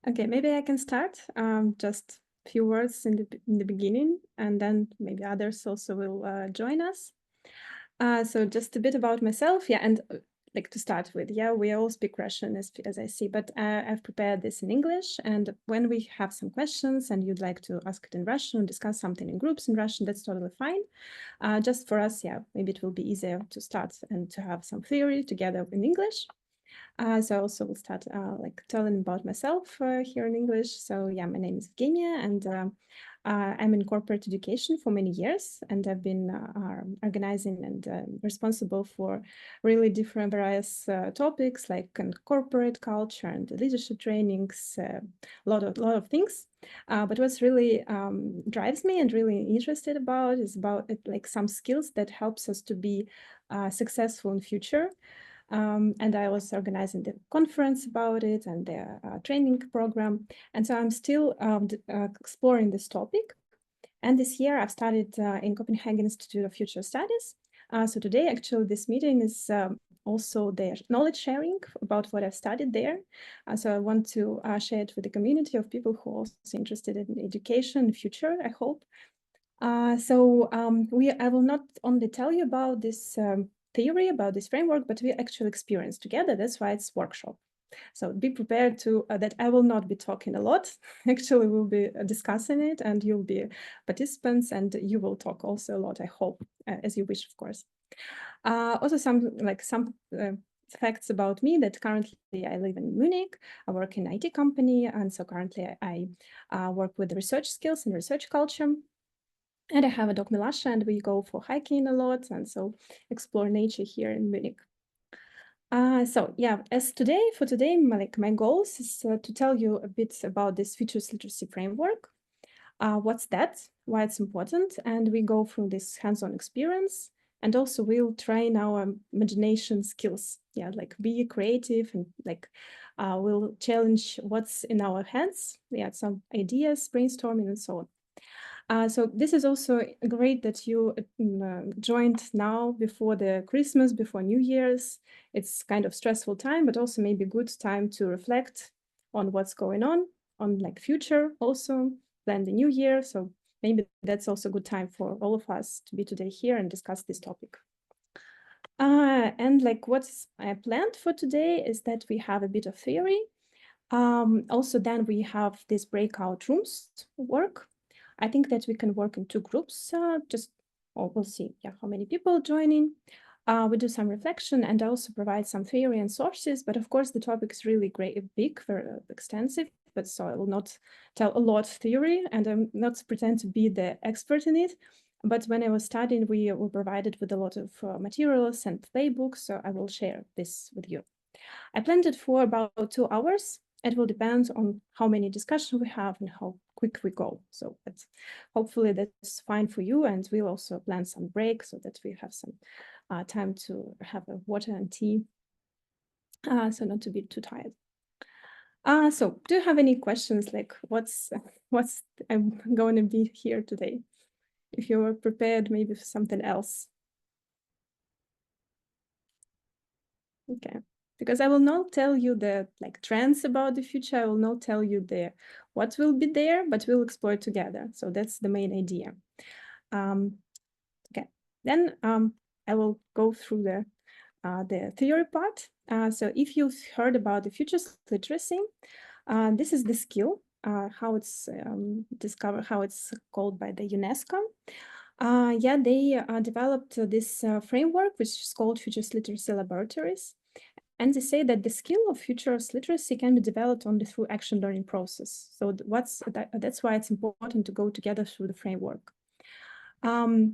Okay, maybe I can start. Just a few words in the beginning, and then maybe others also will join us. So just a bit about myself, yeah, and like to start with, yeah, we all speak Russian as I see, but I've prepared this in English, and when we have some questions and you'd like to ask it in Russian, discuss something in groups in Russian, that's totally fine. Just for us, yeah, maybe it will be easier to start and to have some theory together in English. So I also will start like telling about myself here in English. So yeah, my name is Evgeniya, and I'm in corporate education for many years, and I've been organizing and responsible for really different various topics like corporate culture and leadership trainings, a lot of things. But what's really drives me and really interested about is about like some skills that helps us to be successful in future. And I was organizing the conference about it and the training program. And so I'm still exploring this topic. And this year I've studied in Copenhagen Institute of Future Studies. So today, actually, this meeting is also the knowledge sharing about what I've studied there. So I want to share it with the community of people who are also interested in education in the future, I hope. I will not only tell you about this theory, about this framework, but we actually experience together. That's why it's workshop. So be prepared to that I will not be talking a lot. Actually, we'll be discussing it, and you'll be participants, and you will talk also a lot. I hope, as you wish, of course. Also, some facts about me that currently I live in Munich. I work in IT company, and so currently I work with research skills and research culture. And I have a dog Milasha, and we go for hiking a lot, and so explore nature here in Munich. So yeah, for today, my goals is to tell you a bit about this futures literacy framework. What's that? Why it's important? And we go through this hands-on experience, and also we'll train our imagination skills. Yeah, like be creative and like we'll challenge what's in our hands. Yeah, some ideas, brainstorming, and so on. So this is also great that you joined now before the Christmas, before New Year's. It's kind of stressful time, but also maybe good time to reflect on what's going on like future also, plan the new year. So maybe that's also a good time for all of us to be today here and discuss this topic. And like what's planned for today is that we have a bit of theory. Also, then we have this breakout rooms work. I think that we can work in two groups, we'll see how many people joining. We do some reflection and also provide some theory and sources, but of course the topic is really big, very extensive, but so I will not tell a lot theory and I'm not pretend to be the expert in it. But when I was studying, we were provided with a lot of materials and playbooks, so I will share this with you. I planned it for about 2 hours. It will depend on how many discussions we have and how quick we go. So hopefully that's fine for you. And we'll also plan some break so that we have some time to have a water and tea. So not to be too tired. So do you have any questions? Like what's I'm going to be here today? If you were prepared maybe for something else. Okay. Because I will not tell you the like trends about the future. I will not tell you what will be there, but we'll explore it together. So that's the main idea. Okay. Then I will go through the theory part. So if you've heard about the futures literacy, this is the skill, how it's discovered, how it's called by the UNESCO. They developed this framework, which is called Futures Literacy Laboratories. And they say that the skill of futures literacy can be developed only through action learning process. So that's why it's important to go together through the framework. What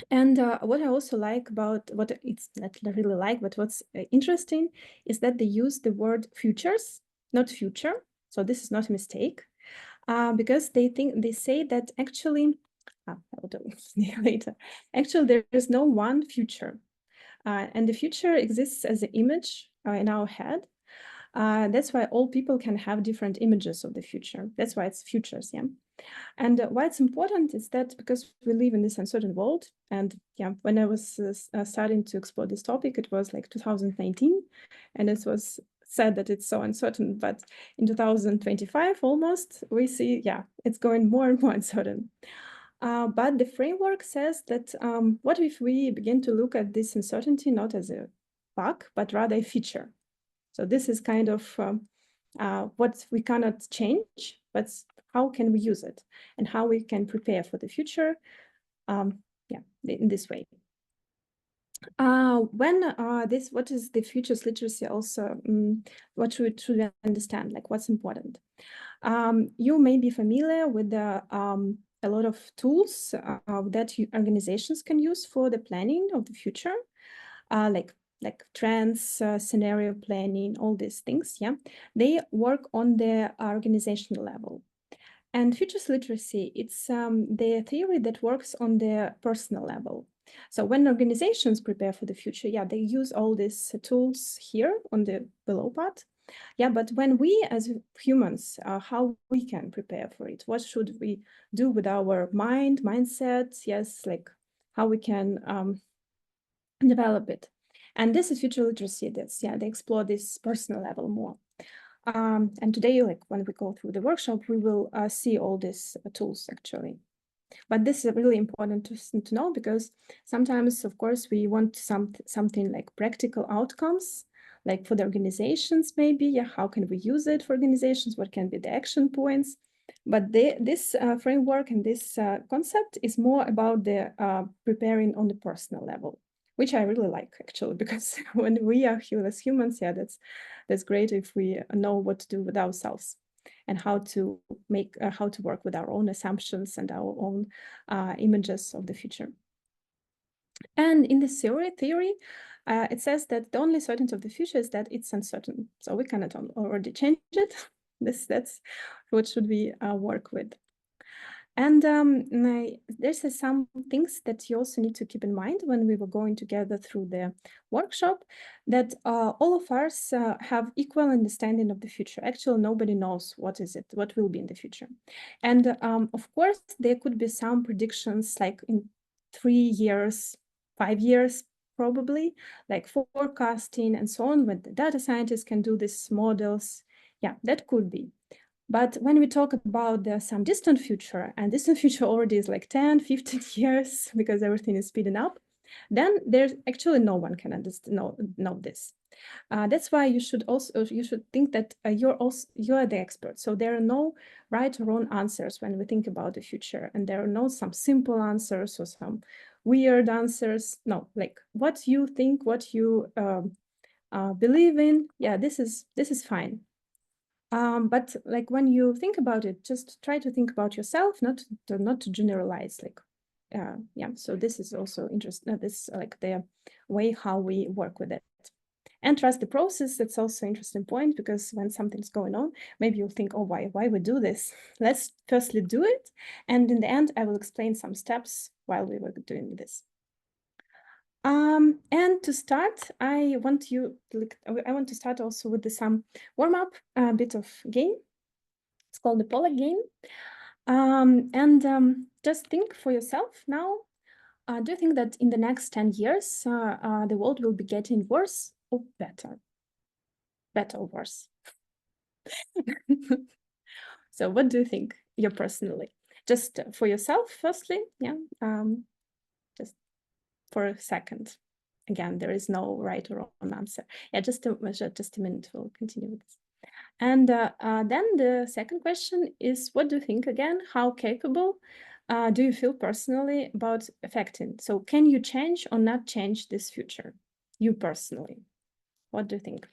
I also like about what it's not really like, but what's interesting is that they use the word futures, not future. So this is not a mistake, because they say that actually, I will do later. Actually, there is no one future. And the future exists as an image in our head. That's why all people can have different images of the future. That's why it's futures, yeah. And why it's important is that because we live in this uncertain world, and when I was starting to explore this topic, it was like 2019, and it was said that it's so uncertain, but in 2025 almost, we see, yeah, it's going more and more uncertain. But the framework says that what if we begin to look at this uncertainty not as a bug, but rather a feature? So this is kind of what we cannot change, but how can we use it and how we can prepare for the future yeah, in this way. What is the futures literacy also? What should we understand? Like what's important? You may be familiar with a lot of tools that organizations can use for the planning of the future, like trends, scenario planning, all these things. Yeah, they work on the organizational level. And futures literacy, it's the theory that works on the personal level. So when organizations prepare for the future, yeah, they use all these tools here on the below part. Yeah, but when we as humans, how we can prepare for it? What should we do with our mindset? Yes, like how we can develop it. And this is future literacy. That's, yeah, they explore this personal level more. And today, like when we go through the workshop, we will see all these tools actually. But this is really important to know, because sometimes, of course, we want something like practical outcomes, like for the organizations, maybe, yeah, how can we use it for organizations? What can be the action points? But this framework and this concept is more about the preparing on the personal level, which I really like actually, because when we are as humans, yeah, that's great if we know what to do with ourselves and how to work with our own assumptions and our own images of the future. And in this theory, it says that the only certainty of the future is that it's uncertain. So we cannot already change it. That's what should we work with. And there's some things that you also need to keep in mind when we were going together through the workshop, that all of us have equal understanding of the future. Actually, nobody knows what will be in the future. And of course, there could be some predictions like in 3 years, 5 years, probably, like forecasting and so on, when the data scientists can do these models. Yeah, that could be. But when we talk about some distant future, and distant future already is like 10, 15 years, because everything is speeding up, then there's actually no one can know this. That's why you should think that you're the expert. So there are no right or wrong answers when we think about the future, and there are no some simple answers or some weird answers. No, like what you think, what you believe in. Yeah, this is fine. But like when you think about it, just try to think about yourself, not to generalize. Like, yeah. So this is also interesting. This like the way how we work with it, and trust the process. That's also an interesting point, because when something's going on, maybe you'll think, oh, why we do this? Let's firstly do it, and in the end, I will explain some steps while we were doing this. And to start, I want to start also with some warm-up, bit of game. It's called the Polar game. Just think for yourself now. Do you think that in the next 10 years, the world will be getting worse or better? Better or worse? So what do you think, you personally? Just for yourself, firstly, yeah. Just for a second. Again, there is no right or wrong answer. Yeah, just a minute, we'll continue with this. And then the second question is, what do you think again? How capable do you feel personally about affecting? So can you change or not change this future? You personally, what do you think?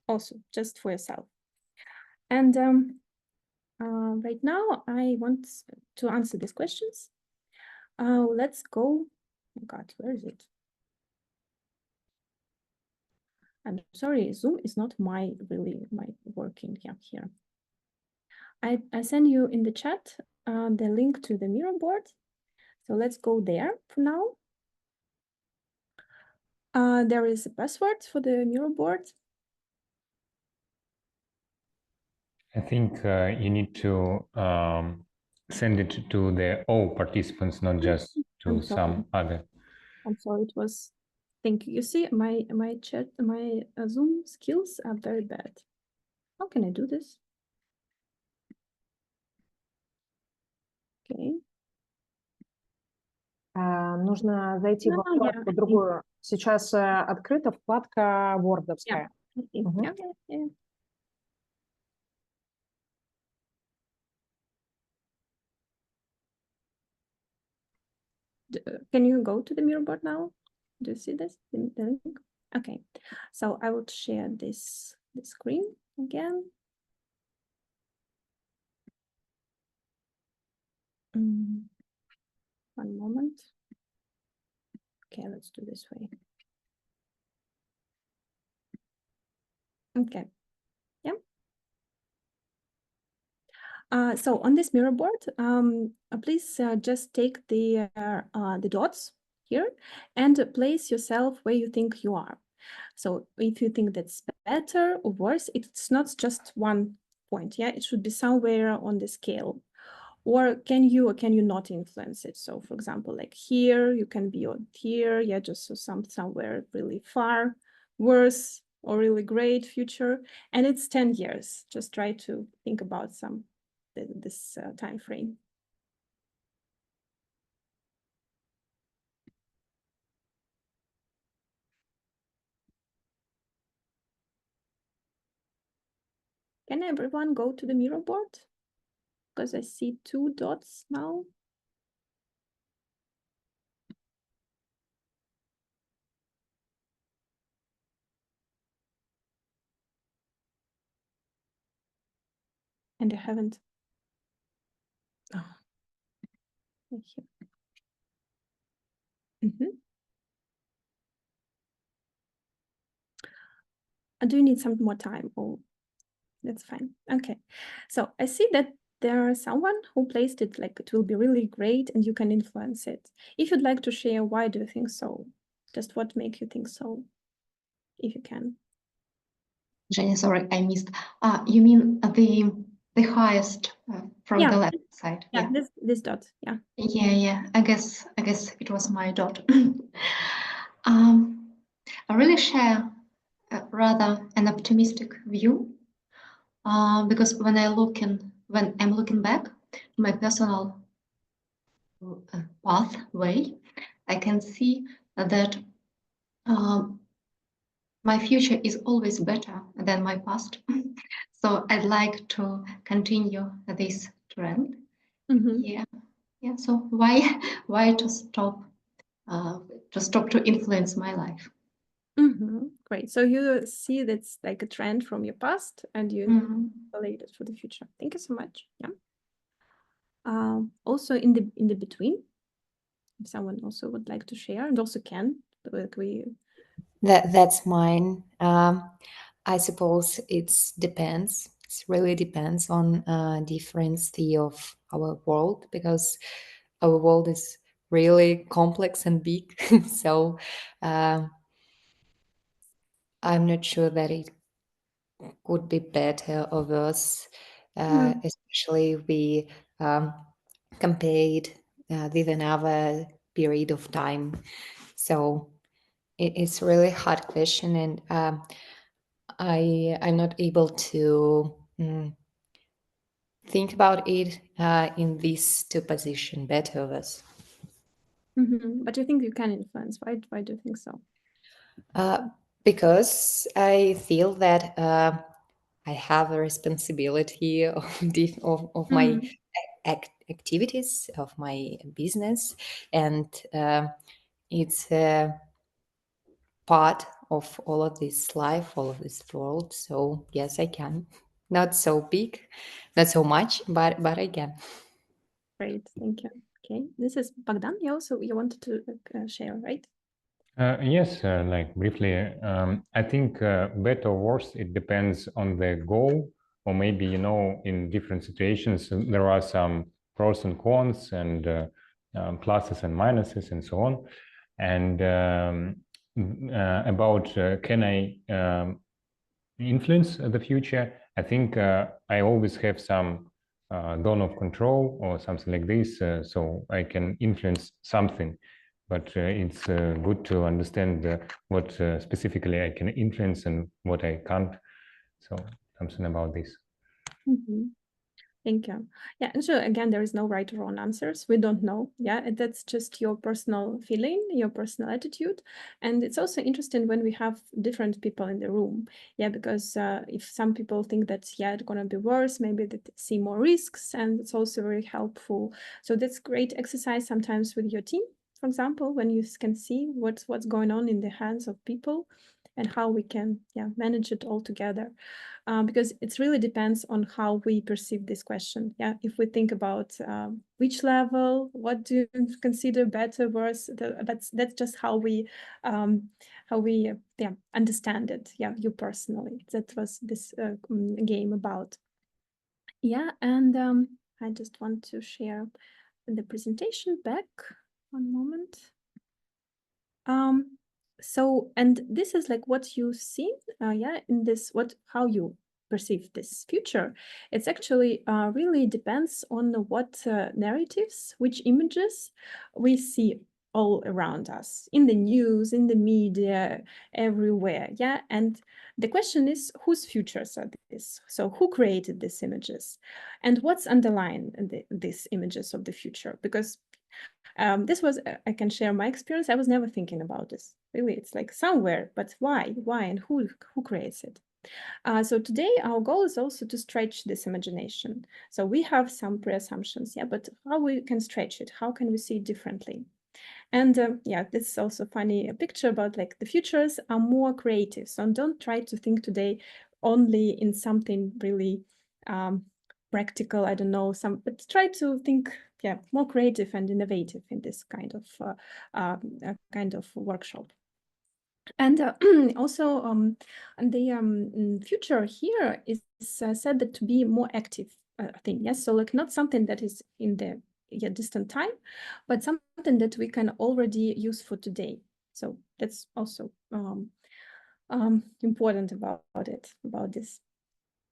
Also, just for yourself. And right now, I want to answer these questions. Let's go. Oh God, where is it? I'm sorry, Zoom is not my working here. I send you in the chat the link to the Miro board. So let's go there for now. There is a password for the Miro board. I think you need to send it to all participants, not just to some other. I'm sorry, it was Thank you. You see, my Zoom skills are very bad. How can I do this? Okay. Нужно зайти во вкладку другую. Сейчас открыта вкладка вордовская. Can you go to the mirror board now? Do you see this? The link? Okay. So I would share the screen again. One moment. Okay, let's do this way. Okay. Yeah. So on this mirror board, please just take the dots here and place yourself where you think you are. So if you think that's better or worse, it's not just one point. Yeah, it should be somewhere on the scale. Or can you not influence it? So for example, like here, you can be on here, yeah, just so somewhere really far, worse or really great future. And it's 10 years. Just try to think about this time frame. Can everyone go to the mirror board? Because I see 2 dots now. And I haven't. Oh, here. Do you need some more time? Oh, that's fine. Okay. So I see that there is someone who placed it like it will be really great and you can influence it. If you'd like to share, why do you think so? Just what makes you think so, if you can. Jenny, sorry, I missed. You mean the highest from the left side? Yeah, this dot. Yeah. Yeah. I guess it was my dot. I really share rather an optimistic view because when I'm looking back to my personal pathway, I can see that my future is always better than my past. So I'd like to continue this trend. Yeah. So why to stop to influence my life? Great. So you see that's like a trend from your past and you relate it for the future. Thank you so much. Yeah. Also in the between, if someone also would like to share and also can, like That's mine. I suppose it depends. It really depends on difference of our world because our world is really complex and big. So I'm not sure that it could be better or worse, especially if we compared with another period of time. So it's really hard question, and I'm not able to think about it in these two positions, better or worse. But you think you can influence? Why do you think so? Because I feel that I have a responsibility of my activities, of my business, and it's a part of all of this life, all of this world. So yes, I can. Not so big, not so much, but I can. Great, thank you. Okay, this is Bogdan. You wanted to share, right? Yes, like briefly, I think better or worse, it depends on the goal, or maybe, in different situations, there are some pros and cons and pluses and minuses and so on. And about can I influence the future, I think I always have some dawn of control or something like this, so I can influence something. but it's good to understand what specifically I can influence and what I can't. So something about this. Thank you. Yeah, and so again, there is no right or wrong answers. We don't know. Yeah, and that's just your personal feeling, your personal attitude. And it's also interesting when we have different people in the room. Yeah, because if some people think that, yeah, it's going to be worse, maybe they see more risks, and it's also very helpful. So that's great exercise sometimes with your team, for example, when you can see what's going on in the hands of people and how we can manage it all together. Because it really depends on how we perceive this question. Yeah, if we think about which level, what do you consider better, worse, that's just how we understand it. Yeah, you personally. That was this game about. Yeah, and I just want to share the presentation back. One moment. So, and this is like what you see, in this, how you perceive this future. It's actually really depends on what narratives, which images we see all around us, in the news, in the media, everywhere. Yeah, and the question is, whose futures are this? So who created these images? And what's underlying these images of the future? Because this was, I can share my experience. I was never thinking about this. Really, it's like somewhere, but why, and who creates it? So today our goal is also to stretch this imagination. So we have some pre-assumptions, but how we can stretch it? How can we see it differently? And this is also funny, a picture about like the futures are more creative. So don't try to think today only in something really practical, I don't know, but try to think more creative and innovative in this kind of workshop. And also the future here is said that to be more active thing. Yes, so like not something that is in the distant time, but something that we can already use for today. So that's also important about this.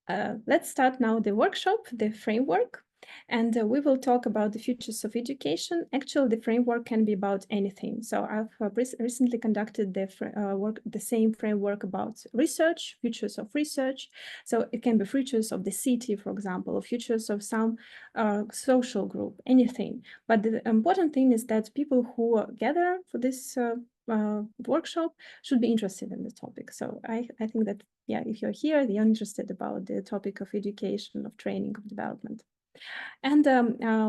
Let's start now the workshop, the framework, and we will talk about the futures of education. Actually, the framework can be about anything. So I've recently conducted the same framework about research, futures of research. So it can be futures of the city, for example, or futures of some social group, anything. But the important thing is that people who gather for this workshop should be interested in the topic. So I think that, if you're here, you're interested about the topic of education, of training, of development. And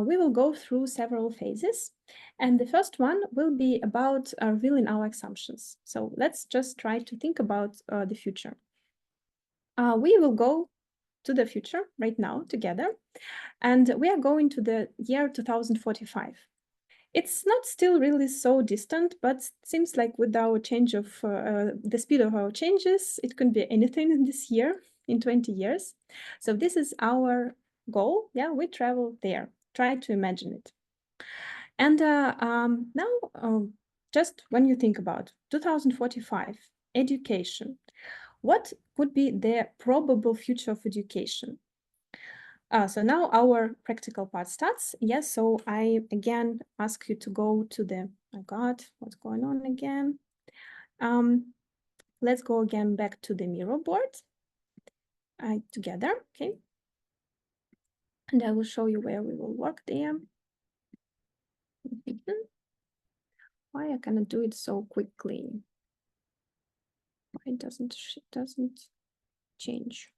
we will go through several phases. And the first one will be about revealing our assumptions. So let's just try to think about the future. We will go to the future right now together. And we are going to the year 2045. It's not still really so distant, but it seems like with our change of the speed of our changes, it can be anything in this year, in 20 years. So this is our goal. Yeah, we travel there, try to imagine it. And now, just when you think about 2045, education, what would be the probable future of education? So now our practical part starts. Yes, so I again ask you to go to the, oh God, what's going on again? Let's go again back to the mirror board together, okay? And I will show you where we will work there. Why I cannot do it so quickly? Why doesn't change?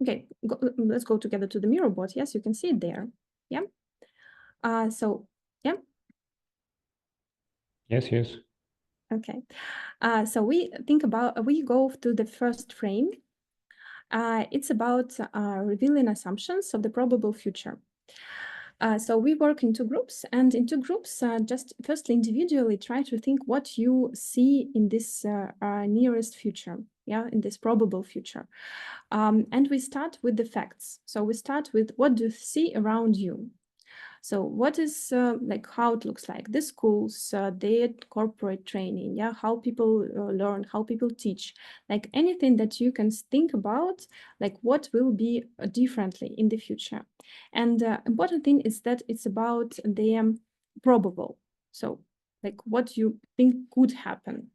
Okay, let's go together to the mirror board. Yes, you can see it there. Yeah. So, yeah. Yes. Okay. So we go to the first frame. It's about revealing assumptions of the probable future. So we work in two groups, and in two groups, just firstly individually try to think what you see in this nearest future, in this probable future. And we start with the facts. So we start with what do you see around you. So what is like how it looks like, the schools, their corporate training, yeah, how people learn, how people teach, like anything that you can think about, like what will be differently in the future. And important thing is that it's about the probable. So like what you think could happen.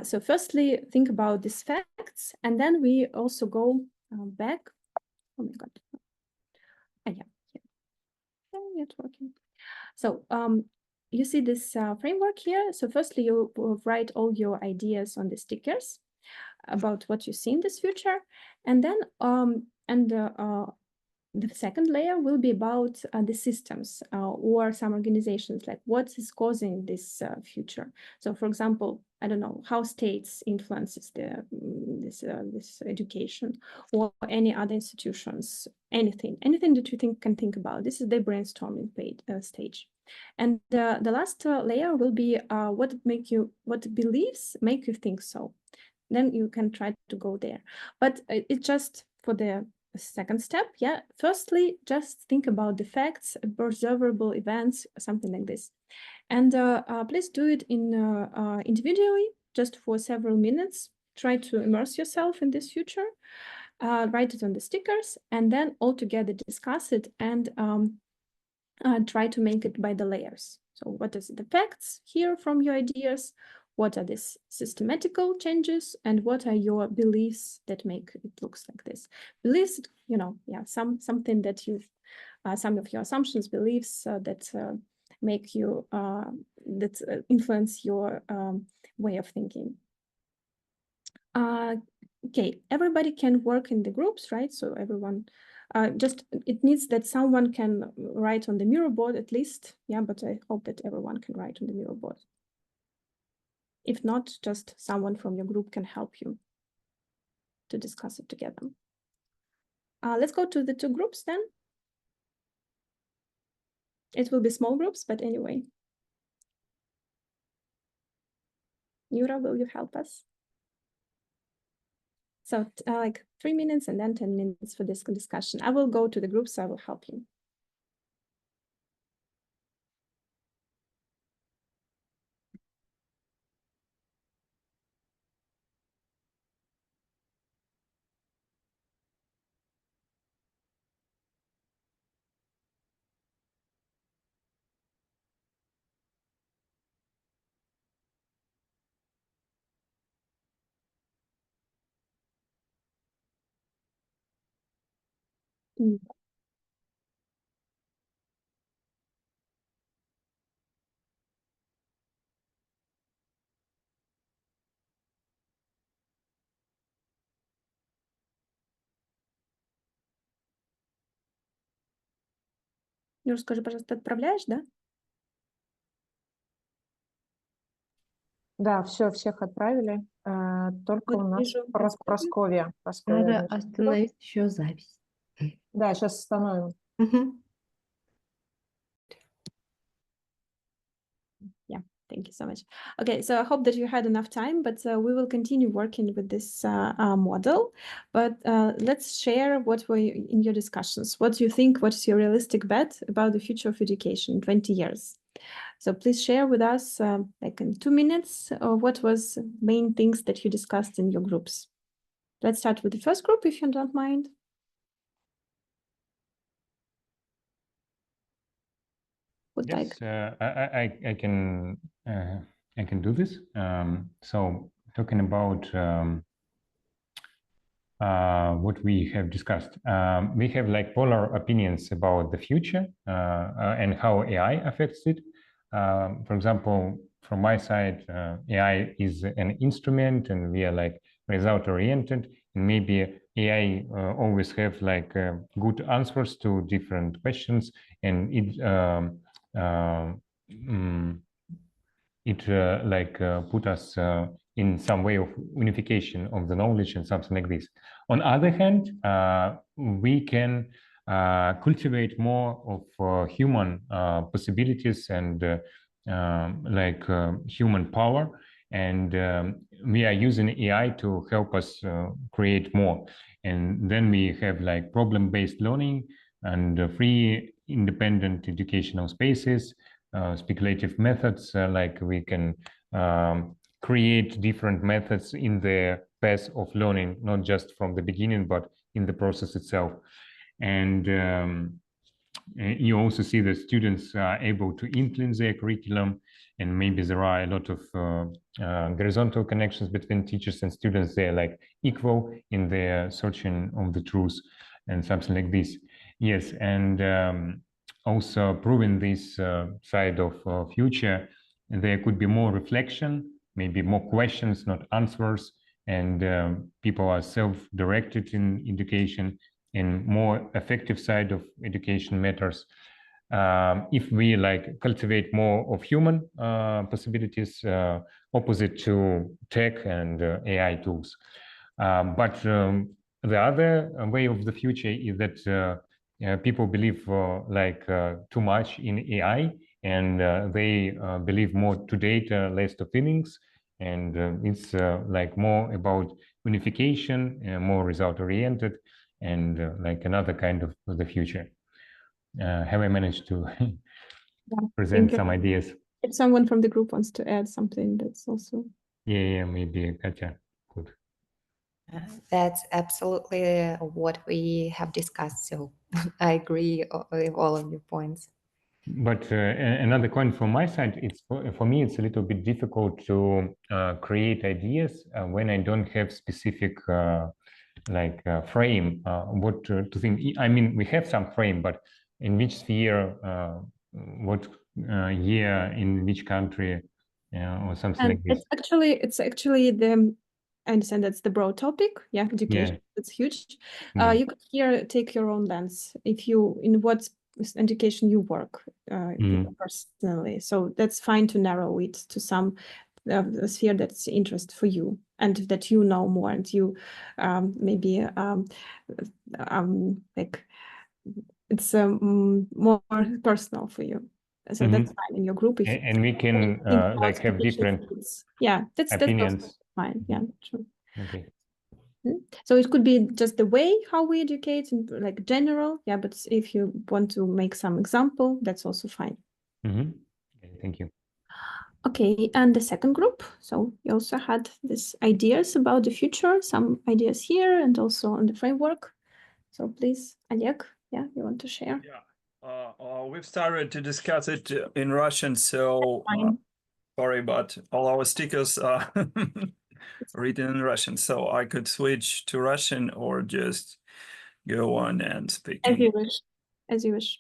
So firstly, think about these facts, and then we also go back. Oh my God. Yeah, it's working. So you see this framework here. So firstly, you write all your ideas on the stickers about what you see in this future. And then the second layer will be about the systems or some organizations, like what is causing this future. So for example, I don't know, how states influences this education, or any other institutions, anything that you can think about. This is the brainstorming stage. And the last layer will be what beliefs make you think so. Then you can try to go there. But it's just for the second step, yeah. Firstly, just think about the facts, observable events, something like this. And please do it in individually, just for several minutes. Try to immerse yourself in this future. Write it on the stickers, and then all together discuss it and try to make it by the layers. So what is the facts here from your ideas? What are these systematical changes, and what are your beliefs that make it looks like this? Beliefs, you know, yeah, something that you've, some of your assumptions, beliefs that make you, that influence your way of thinking. Okay, everybody can work in the groups, right? So everyone, just it needs that someone can write on the Miro board at least, yeah, but I hope that everyone can write on the Miro board. If not, just someone from your group can help you to discuss it together. Let's go to the two groups then. It will be small groups, but anyway. Yura, will you help us? So like 3 minutes and then 10 minutes for this discussion. I will go to the groups, so I will help you. Юр, скажи, пожалуйста, ты отправляешь, да? Да, все, всех отправили. Только Вот у нас вижу. Просковья. Надо остановить еще запись. Да, сейчас остановим. Yeah, thank you so much. Okay, so I hope that you had enough time, but we will continue working with this model. But let's share what were in your discussions. What do you think? What's your realistic bet about the future of education in 20 years? So please share with us, like in 2 minutes, what was main things that you discussed in your groups. Let's start with the first group, if you don't mind. Yes, I can do this. So talking about what we have discussed, we have like polar opinions about the future and how AI affects it. For example, from my side, AI is an instrument, and we are like result oriented. And maybe AI always have like good answers to different questions, and it put us in some way of unification of the knowledge and something like this. On other hand, we can cultivate more of human possibilities and human power, and we are using AI to help us create more. And then we have like problem-based learning, and free independent educational spaces, speculative methods, like we can create different methods in the path of learning, not just from the beginning, but in the process itself. And you also see that students are able to influence their curriculum, and maybe there are a lot of horizontal connections between teachers and students. They're like equal in their searching of the truth and something like this. Yes, and also proving this side of future, there could be more reflection, maybe more questions, not answers, and people are self-directed in education, and more effective side of education matters. If we like cultivate more of human possibilities, opposite to tech and AI tools. But the other way of the future is that people believe too much in AI, and they believe more to data, less to feelings, and it's like more about unification, more result oriented, and like another kind of the future. Have I managed to present some ideas? If someone from the group wants to add something, that's also... Yeah, maybe Katya could. That's absolutely what we have discussed. So I agree with all of your points. But another point from my side, it's for me, it's a little bit difficult to create ideas when I don't have specific frame, what to think. I mean, we have some frame, but in which sphere, what year, in which country, or something like this. It's actually the, I understand that's the broad topic. Yeah, education, it's huge. You could here take your own lens. If you, in what education you work personally. So that's fine to narrow it to some sphere that's interest for you and that you know more, and you maybe like it's more personal for you. So that's fine in your group. If and we can like have different that's opinions. Fine. Yeah, true. Okay. So it could be just the way how we educate, and like general, but if you want to make some example, that's also fine. Okay, thank you. Okay, and the second group. So we also had these ideas about the future, some ideas here, and also on the framework. So please, Oleg, you want to share? Yeah, we've started to discuss it in Russian, so sorry, but all our stickers are written in Russian, so I could switch to Russian or just go on and speak. As you wish. As you wish.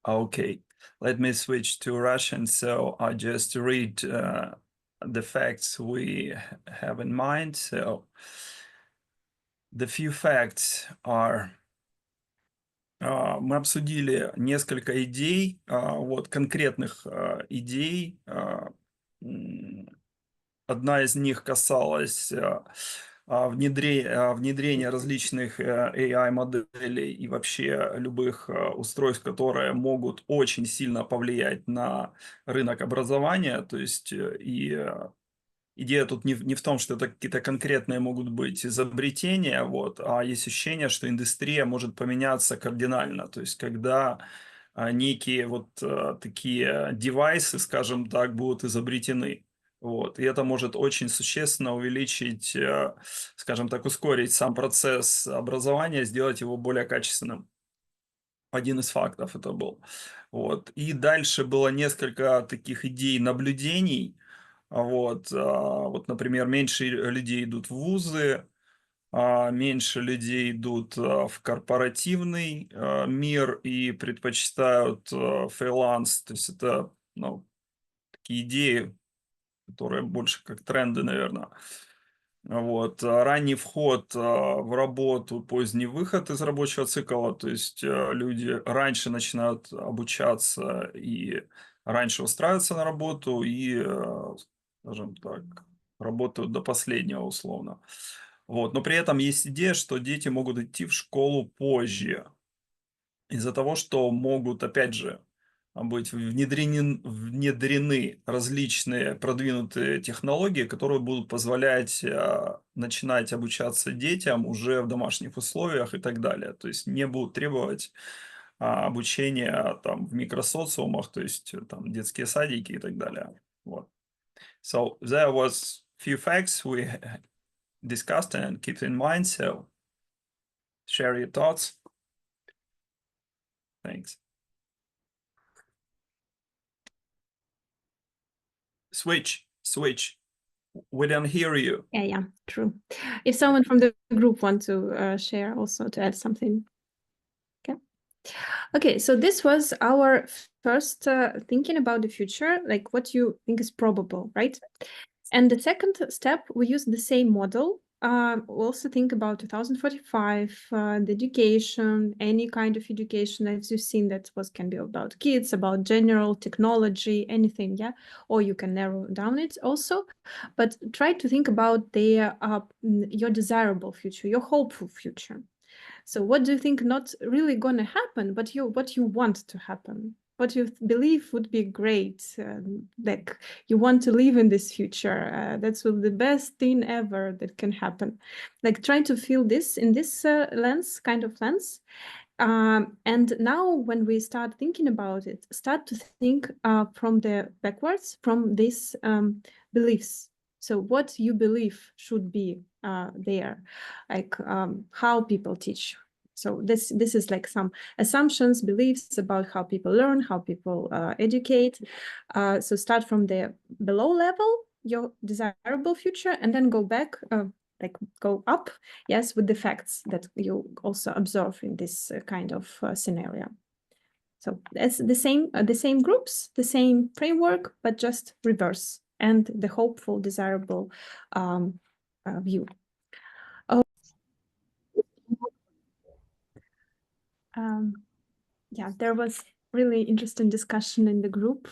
Okay, let me switch to Russian. So I just read the facts we have in mind. So the few facts are... Мы обсудили несколько идей, вот конкретных идей. Одна из них касалась внедрения различных AI-моделей и вообще любых устройств, которые могут очень сильно повлиять на рынок образования. То есть идея тут не в том, что это какие-то конкретные могут быть изобретения, а есть ощущение, что индустрия может поменяться кардинально. То есть когда некие такие девайсы, скажем так, будут изобретены. И это может очень существенно увеличить, скажем так, ускорить сам процесс образования, сделать его более качественным. Один из фактов это был. И дальше было несколько таких идей наблюдений. Например, меньше людей идут в вузы, меньше людей идут в корпоративный мир и предпочитают фриланс. То есть это такие идеи, которые больше как тренды, наверное. Ранний вход в работу, поздний выход из рабочего цикла. То есть люди раньше начинают обучаться и раньше устраиваются на работу и, скажем так, работают до последнего условно. Но при этом есть идея, что дети могут идти в школу позже из-за того, что могут, опять же, быть внедрены различные продвинутые технологии, которые будут позволять начинать обучаться детям уже в домашних условиях и так далее. То есть не будут требовать обучения там в микросоциумах, то есть там детские садики и так далее. Вот. So there was few facts we discussed and keep in mind. So share your thoughts. Thanks. Switch. We don't hear you. Yeah, true. If someone from the group wants to share also to add something. Okay, so this was our first thinking about the future, like what you think is probable, right? And the second step, we use the same model. We also think about 2045, the education, any kind of education, as you've seen, that can be about kids, about general technology, anything, yeah? Or you can narrow down it also, but try to think about your desirable future, your hopeful future. So what do you think not really going to happen, but what you want to happen? What you believe would be great, like you want to live in this future. That's the best thing ever that can happen. Like trying to feel this in this kind of lens. And now when we start thinking about it, start to think from the backwards, from these beliefs. So what you believe should be there, like how people teach. So this is like some assumptions, beliefs about how people learn, how people educate. So start from the below level, your desirable future, and then go back, like go up, yes, with the facts that you also observe in this kind of scenario. So it's the same groups, the same framework, but just reverse, and the hopeful, desirable view. Yeah, there was really interesting discussion in the group.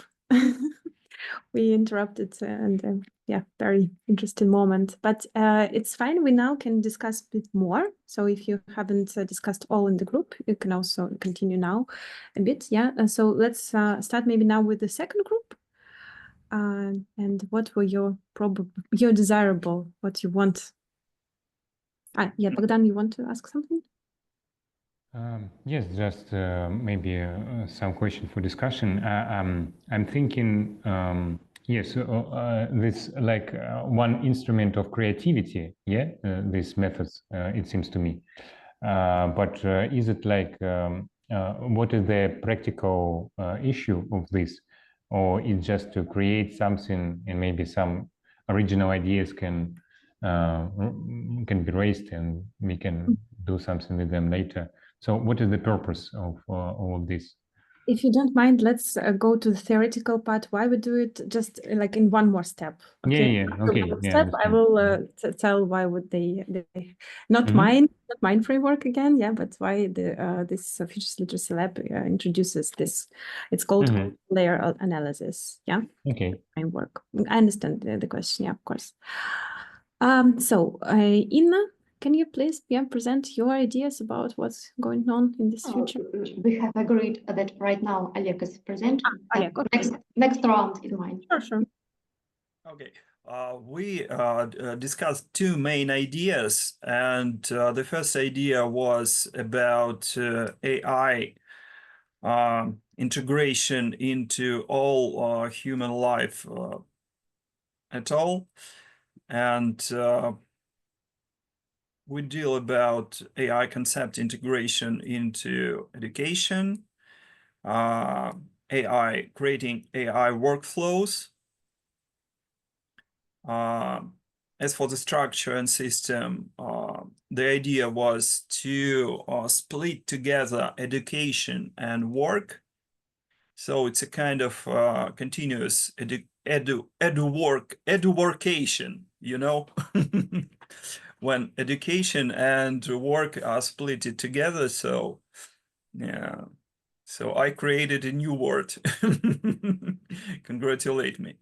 We interrupted and yeah, very interesting moment, but it's fine. We now can discuss a bit more. So if you haven't discussed all in the group, you can also continue now a bit. Yeah. So let's start maybe now with the second group. And what were your desirable, what you want? Yeah, Bogdan, you want to ask something? Yes, just maybe some question for discussion. I'm thinking, yes, this like one instrument of creativity, yeah, these methods, it seems to me. But is it like, what is the practical issue of this? Or it's just to create something and maybe some original ideas can be raised and we can do something with them later? So what is the purpose of all of this? If you don't mind, let's go to the theoretical part. Why we do it just like in one more step. Okay. Yeah. Okay. So Yeah, step, I will tell why would they not mine framework again. Yeah, but why this Futures Literacy Lab introduces this. It's called layer analysis. Yeah. Okay. Framework. I understand the question. Yeah, of course. So Inna, can you please present your ideas about what's going on in this future? We have agreed that right now Oleg is presenting. Oleg, okay. Next round is mine. Sure. Okay. We discussed two main ideas, and the first idea was about AI integration into all human life at all. And we deal about AI concept integration into education, AI creating AI workflows. As for the structure and system, the idea was to split together education and work. So it's a kind of continuous edu-workation, you know, when education and work are split together. So yeah, so I created a new word. Congratulate me.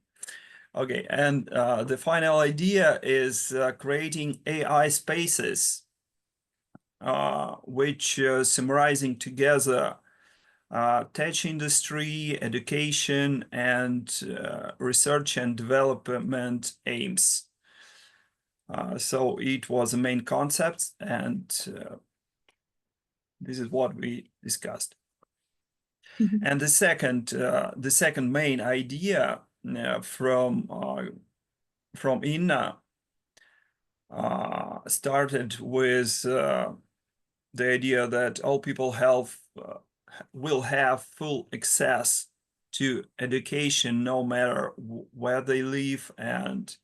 Okay, and the final idea is creating AI spaces, which summarizing together tech industry, education, and research and development aims. So it was the main concept, and this is what we discussed. And the second main idea from Inna started with the idea that all people will have full access to education no matter where they live, and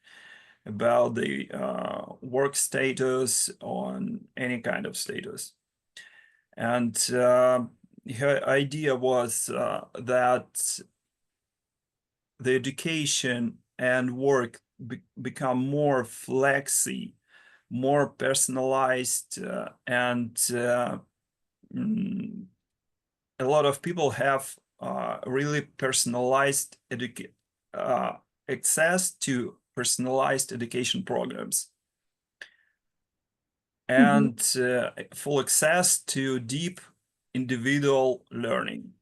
about the work status on any kind of status. And her idea was that the education and work become more flexi, more personalized, and a lot of people have really personalized access to personalized education programs, and full access to deep individual learning.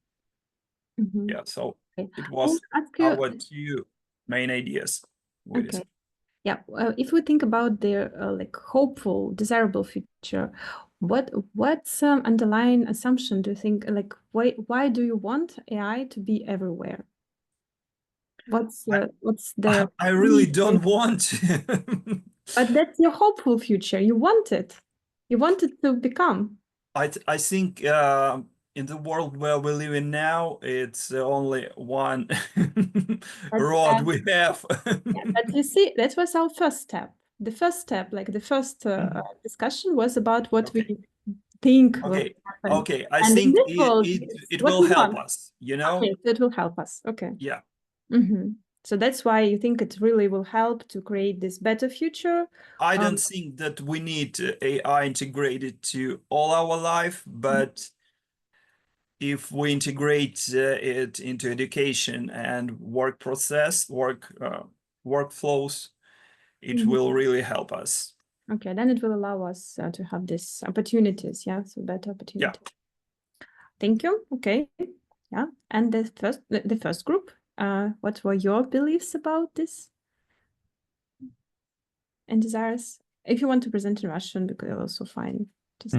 Yeah, so it was our two main ideas. Okay. Yeah, if we think about the like hopeful, desirable future, what's underlying assumption do you think? Like, why do you want AI to be everywhere? What's the? I really don't want. But that's your hopeful future. You want it. You want it to become. I think in the world where we live in now, it's only one road we have. Yeah, but you see, that was our first step. The first step, like the first discussion, was about what we think will happen. Okay, I think it will help us, you know? Okay, it will help us. Okay. Yeah. So that's why you think it really will help to create this better future? I don't think that we need AI integrated to all our life, but if we integrate it into education and work process, workflows, it will really help us. Okay, then it will allow us to have these opportunities, yeah, so better opportunities. Yeah. Thank you. Okay, yeah, and the first group, what were your beliefs about this and desires? If you want to present in Russian, because I'm also fine. Just...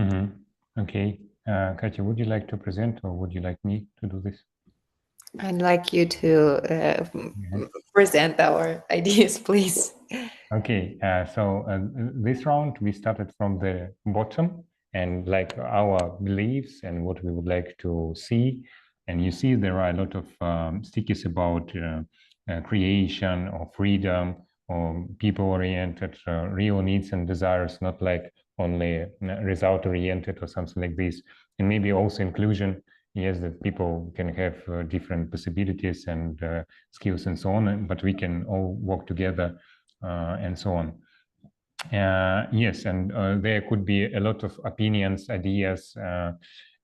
Okay, Katya, would you like to present, or would you like me to do this? I'd like you to present our ideas, please. Okay, so this round we started from the bottom, and like our beliefs and what we would like to see. And you see there are a lot of stickies about creation or freedom or people-oriented, real needs and desires, not like only result-oriented or something like this. And maybe also inclusion, yes, that people can have different possibilities and skills and so on, but we can all work together and so on. Yes, and there could be a lot of opinions, ideas,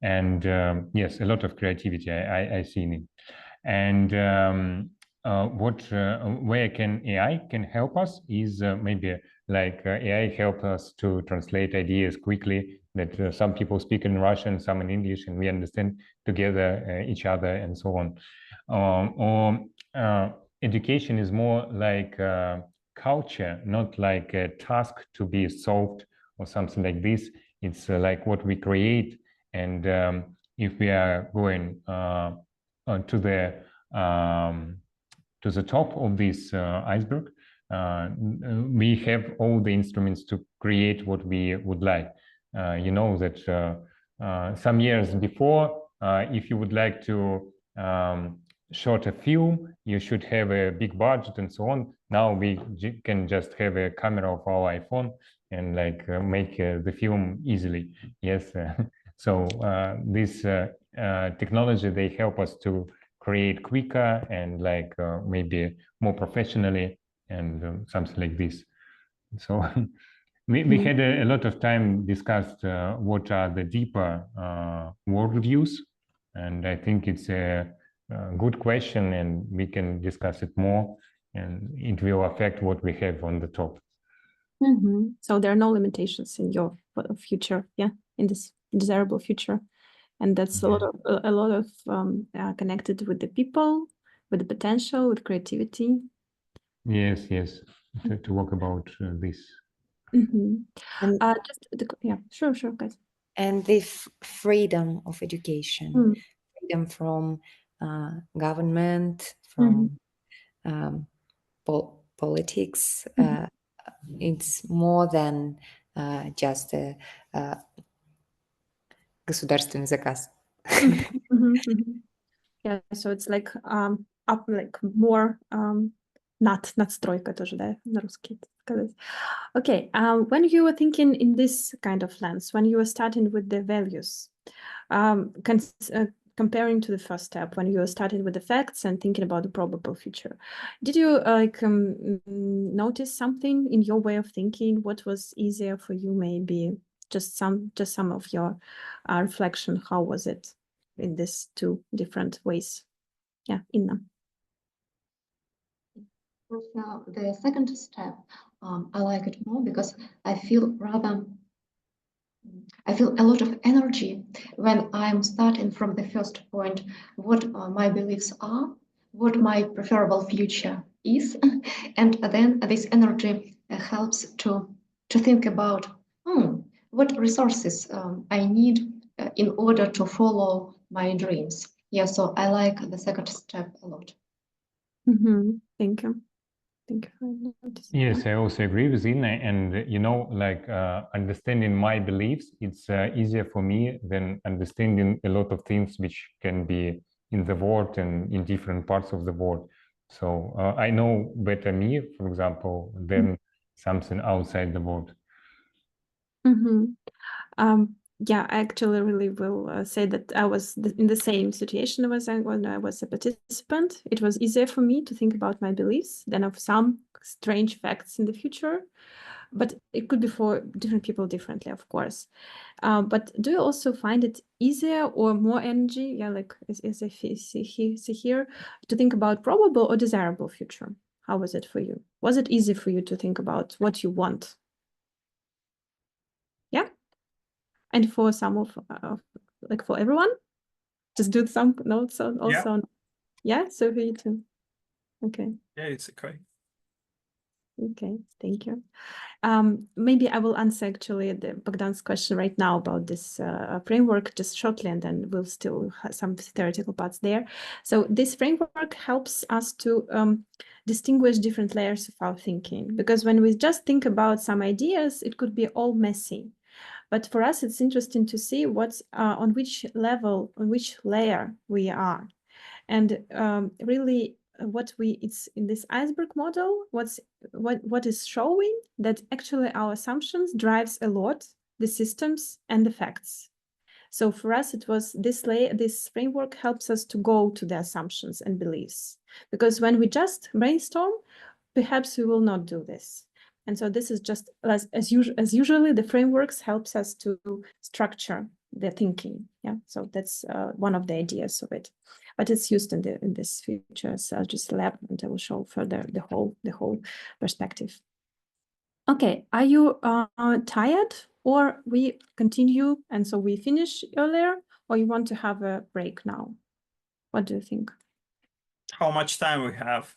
and yes, a lot of creativity I see in it. And where can AI can help us is maybe like AI help us to translate ideas quickly, that some people speak in Russian, some in English, and we understand together each other and so on. Or education is more like culture, not like a task to be solved or something like this. It's like what we create, and if we are going to the top of this iceberg, we have all the instruments to create what we would like. You know that some years before, if you would like to shot a film, you should have a big budget and so on. Now we can just have a camera of our iPhone and like make the film easily. Yes. So this technology, they help us to create quicker and like maybe more professionally and something like this. So we had a lot of time discussed what are the deeper worldviews, and I think it's a good question, and we can discuss it more, and it will affect what we have on the top. So there are no limitations in your future, yeah, in this desirable future, and that's a lot of connected with the people, with the potential, with creativity. Yes, to talk about this. Yeah, sure, guys. And the freedom of education. For freedom from government, from politics. It's more than just a государственный заказ. Yeah, so it's like up, like more надстройка тоже, да, на русский сказать. Okay, when you were thinking in this kind of lens, when you were starting with the values, comparing to the first step, when you were starting with the facts and thinking about the probable future, did you notice something in your way of thinking? What was easier for you? Maybe just some of your reflection. How was it in these two different ways? Yeah, Inna. Now, the second step, I like it more because I feel a lot of energy when I'm starting from the first point, what my beliefs are, what my preferable future is, and then this energy helps to think about what resources I need in order to follow my dreams. Yeah, so I like the second step a lot. Thank you. Thank you for noticing. Yes, I also agree with Inna, and you know, like understanding my beliefs, it's easier for me than understanding a lot of things which can be in the world and in different parts of the world. So I know better me, for example, than something outside the world. Yeah, I actually really will say that I was in the same situation when I was a participant. It was easier for me to think about my beliefs than of some strange facts in the future. But it could be for different people differently, of course. But do you also find it easier or more energy? Yeah, like as I see here, to think about probable or desirable future. How was it for you? Was it easy for you to think about what you want? Yeah. And for some of, like for everyone, just do some notes on also. Yeah, so for you too. Okay. Yeah, it's okay. Okay, thank you. Maybe I will answer actually Bogdan's question right now about this framework just shortly, and then we'll still have some theoretical parts there. So this framework helps us to distinguish different layers of our thinking, because when we just think about some ideas, it could be all messy. But for us, it's interesting to see what's on which level, on which layer we are. And really it's in this iceberg model, what is showing that actually our assumptions drives a lot the systems and the facts. So for us, it was this framework helps us to go to the assumptions and beliefs, because when we just brainstorm, perhaps we will not do this. And so this is just as usually the frameworks helps us to structure the thinking. Yeah, so that's one of the ideas of it, but it's used in this feature. So I'll just lab and I will show further the whole perspective. Okay, are you tired, or we continue and so we finish earlier, or you want to have a break now? What do you think? How much time we have?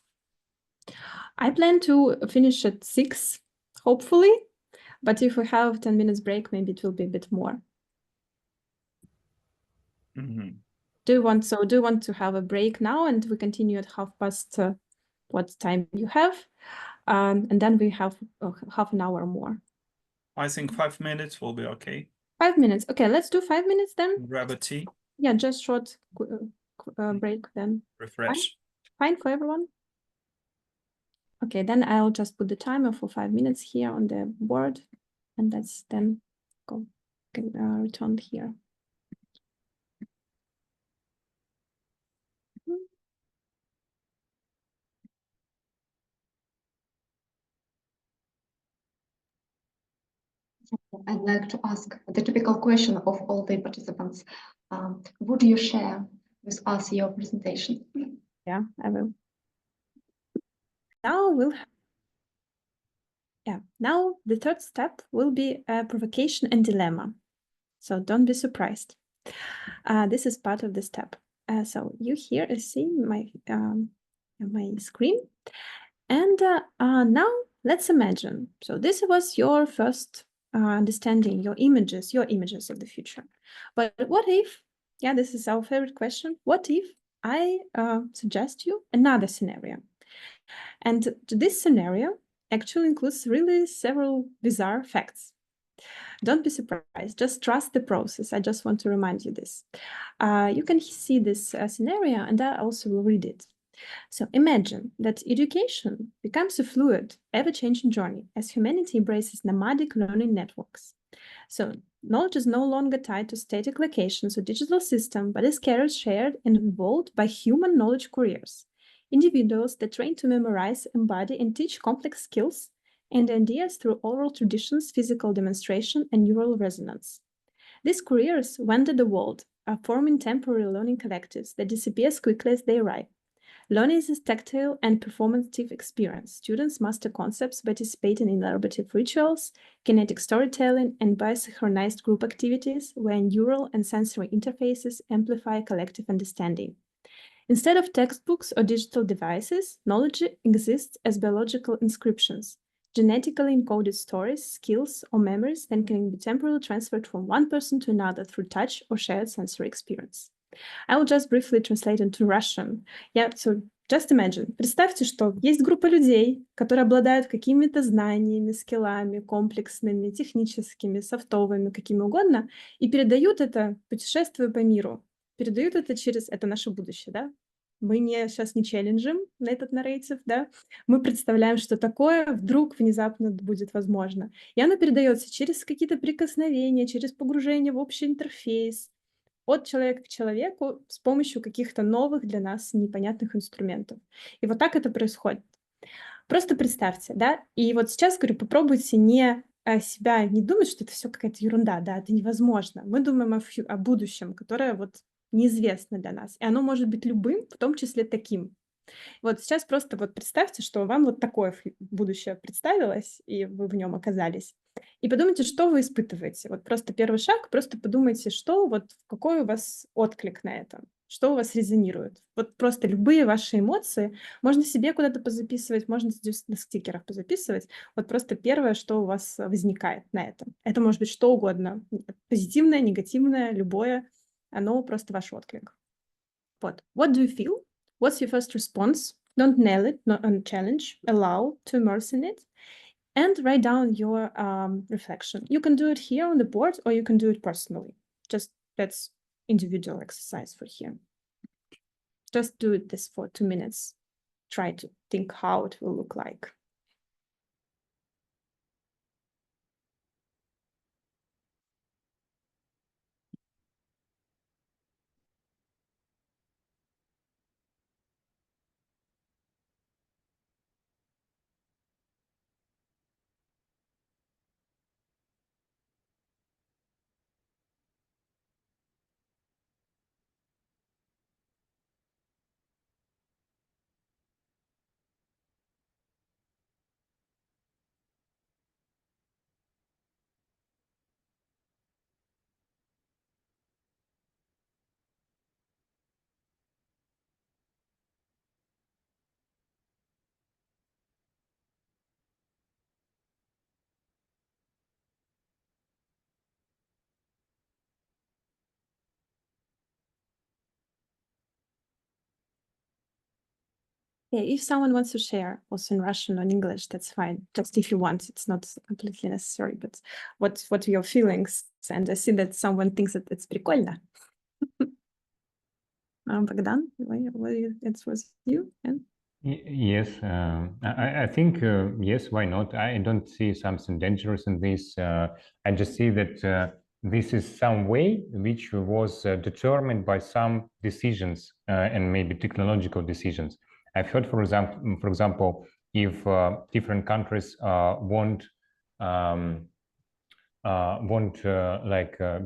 I plan to finish at 6, hopefully, but if we have 10 minutes break, maybe it will be a bit more. Do you want to have a break now and we continue at 5:30 what time you have? And then we have half an hour more. I think 5 minutes will be okay. 5 minutes. Okay, let's do 5 minutes then. Grab a tea. Yeah, just short break then. Refresh. Fine for everyone? Okay, then I'll just put the timer for 5 minutes here on the board, and let's then go return here. I'd like to ask the typical question of all the participants. Would you share with us your presentation? Yeah, I will. Now the third step will be a provocation and dilemma. So don't be surprised. This is part of the step. So you here see my screen. And now let's imagine. So this was your first understanding, your images of the future. But what if Yeah, this is our favorite question. What if I suggest you another scenario? And this scenario actually includes really several bizarre facts. Don't be surprised, just trust the process. I just want to remind you this. You can see this scenario, and I also will read it. So imagine that education becomes a fluid, ever-changing journey as humanity embraces nomadic learning networks. So knowledge is no longer tied to static locations or digital system, but is carried, shared, and evolved by human knowledge couriers, individuals that train to memorize, embody, and teach complex skills and ideas through oral traditions, physical demonstration, and neural resonance. These couriers wander the world, forming temporary learning collectives that disappear as quickly as they arrive. Learning is a tactile and performative experience. Students master concepts, participating in elaborative rituals, kinetic storytelling, and biosynchronized group activities where neural and sensory interfaces amplify collective understanding. Instead of textbooks or digital devices, knowledge exists as biological inscriptions, genetically encoded stories, skills, or memories that can be temporarily transferred from one person to another through touch or shared sensory experience. I will just briefly translate into Russian. So just imagine, представьте, что есть группа людей, которые обладают какими-то знаниями, скиллами, комплексными, техническими, софтовыми, какими угодно, и передают это, путешествуя по миру. Передают это через... Это наше будущее, да? Мы сейчас не челленджим на этот нарратив, да? Мы представляем, что такое вдруг внезапно будет возможно. И оно передается через какие-то прикосновения, через погружение в общий интерфейс, от человека к человеку с помощью каких-то новых для нас непонятных инструментов. И вот так это происходит. Просто представьте, да, и вот сейчас, говорю, попробуйте не себя не думать, что это все какая-то ерунда, да, это невозможно. Мы думаем о будущем, которое вот неизвестно для нас, и оно может быть любым, в том числе таким. Вот сейчас просто вот представьте, что вам вот такое будущее представилось, и вы в нем оказались. И подумайте, что вы испытываете. Вот просто первый шаг, просто подумайте, что вот какой у вас отклик на это, что у вас резонирует. Вот просто любые ваши эмоции можно себе куда-то позаписывать, можно здесь на стикерах позаписывать. Вот просто первое, что у вас возникает на этом. Это может быть что угодно. Позитивное, негативное, любое. Оно просто ваш отклик. Вот. What do you feel? What's your first response? Don't nail it, not challenge, allow to immerse in it, and write down your reflection. You can do it here on the board, or you can do it personally. Just that's individual exercise for here. Just do this for 2 minutes. Try to think how it will look like. Yeah, if someone wants to share also in Russian or in English, that's fine. Just if you want, it's not completely necessary. But what are your feelings? And I see that someone thinks that it's прикольно. Bogdan, it was you? Yeah? Yes, I think, yes, why not? I don't see something dangerous in this. I just see that this is some way which was determined by some decisions and maybe technological decisions. I've heard, for example, if different countries won't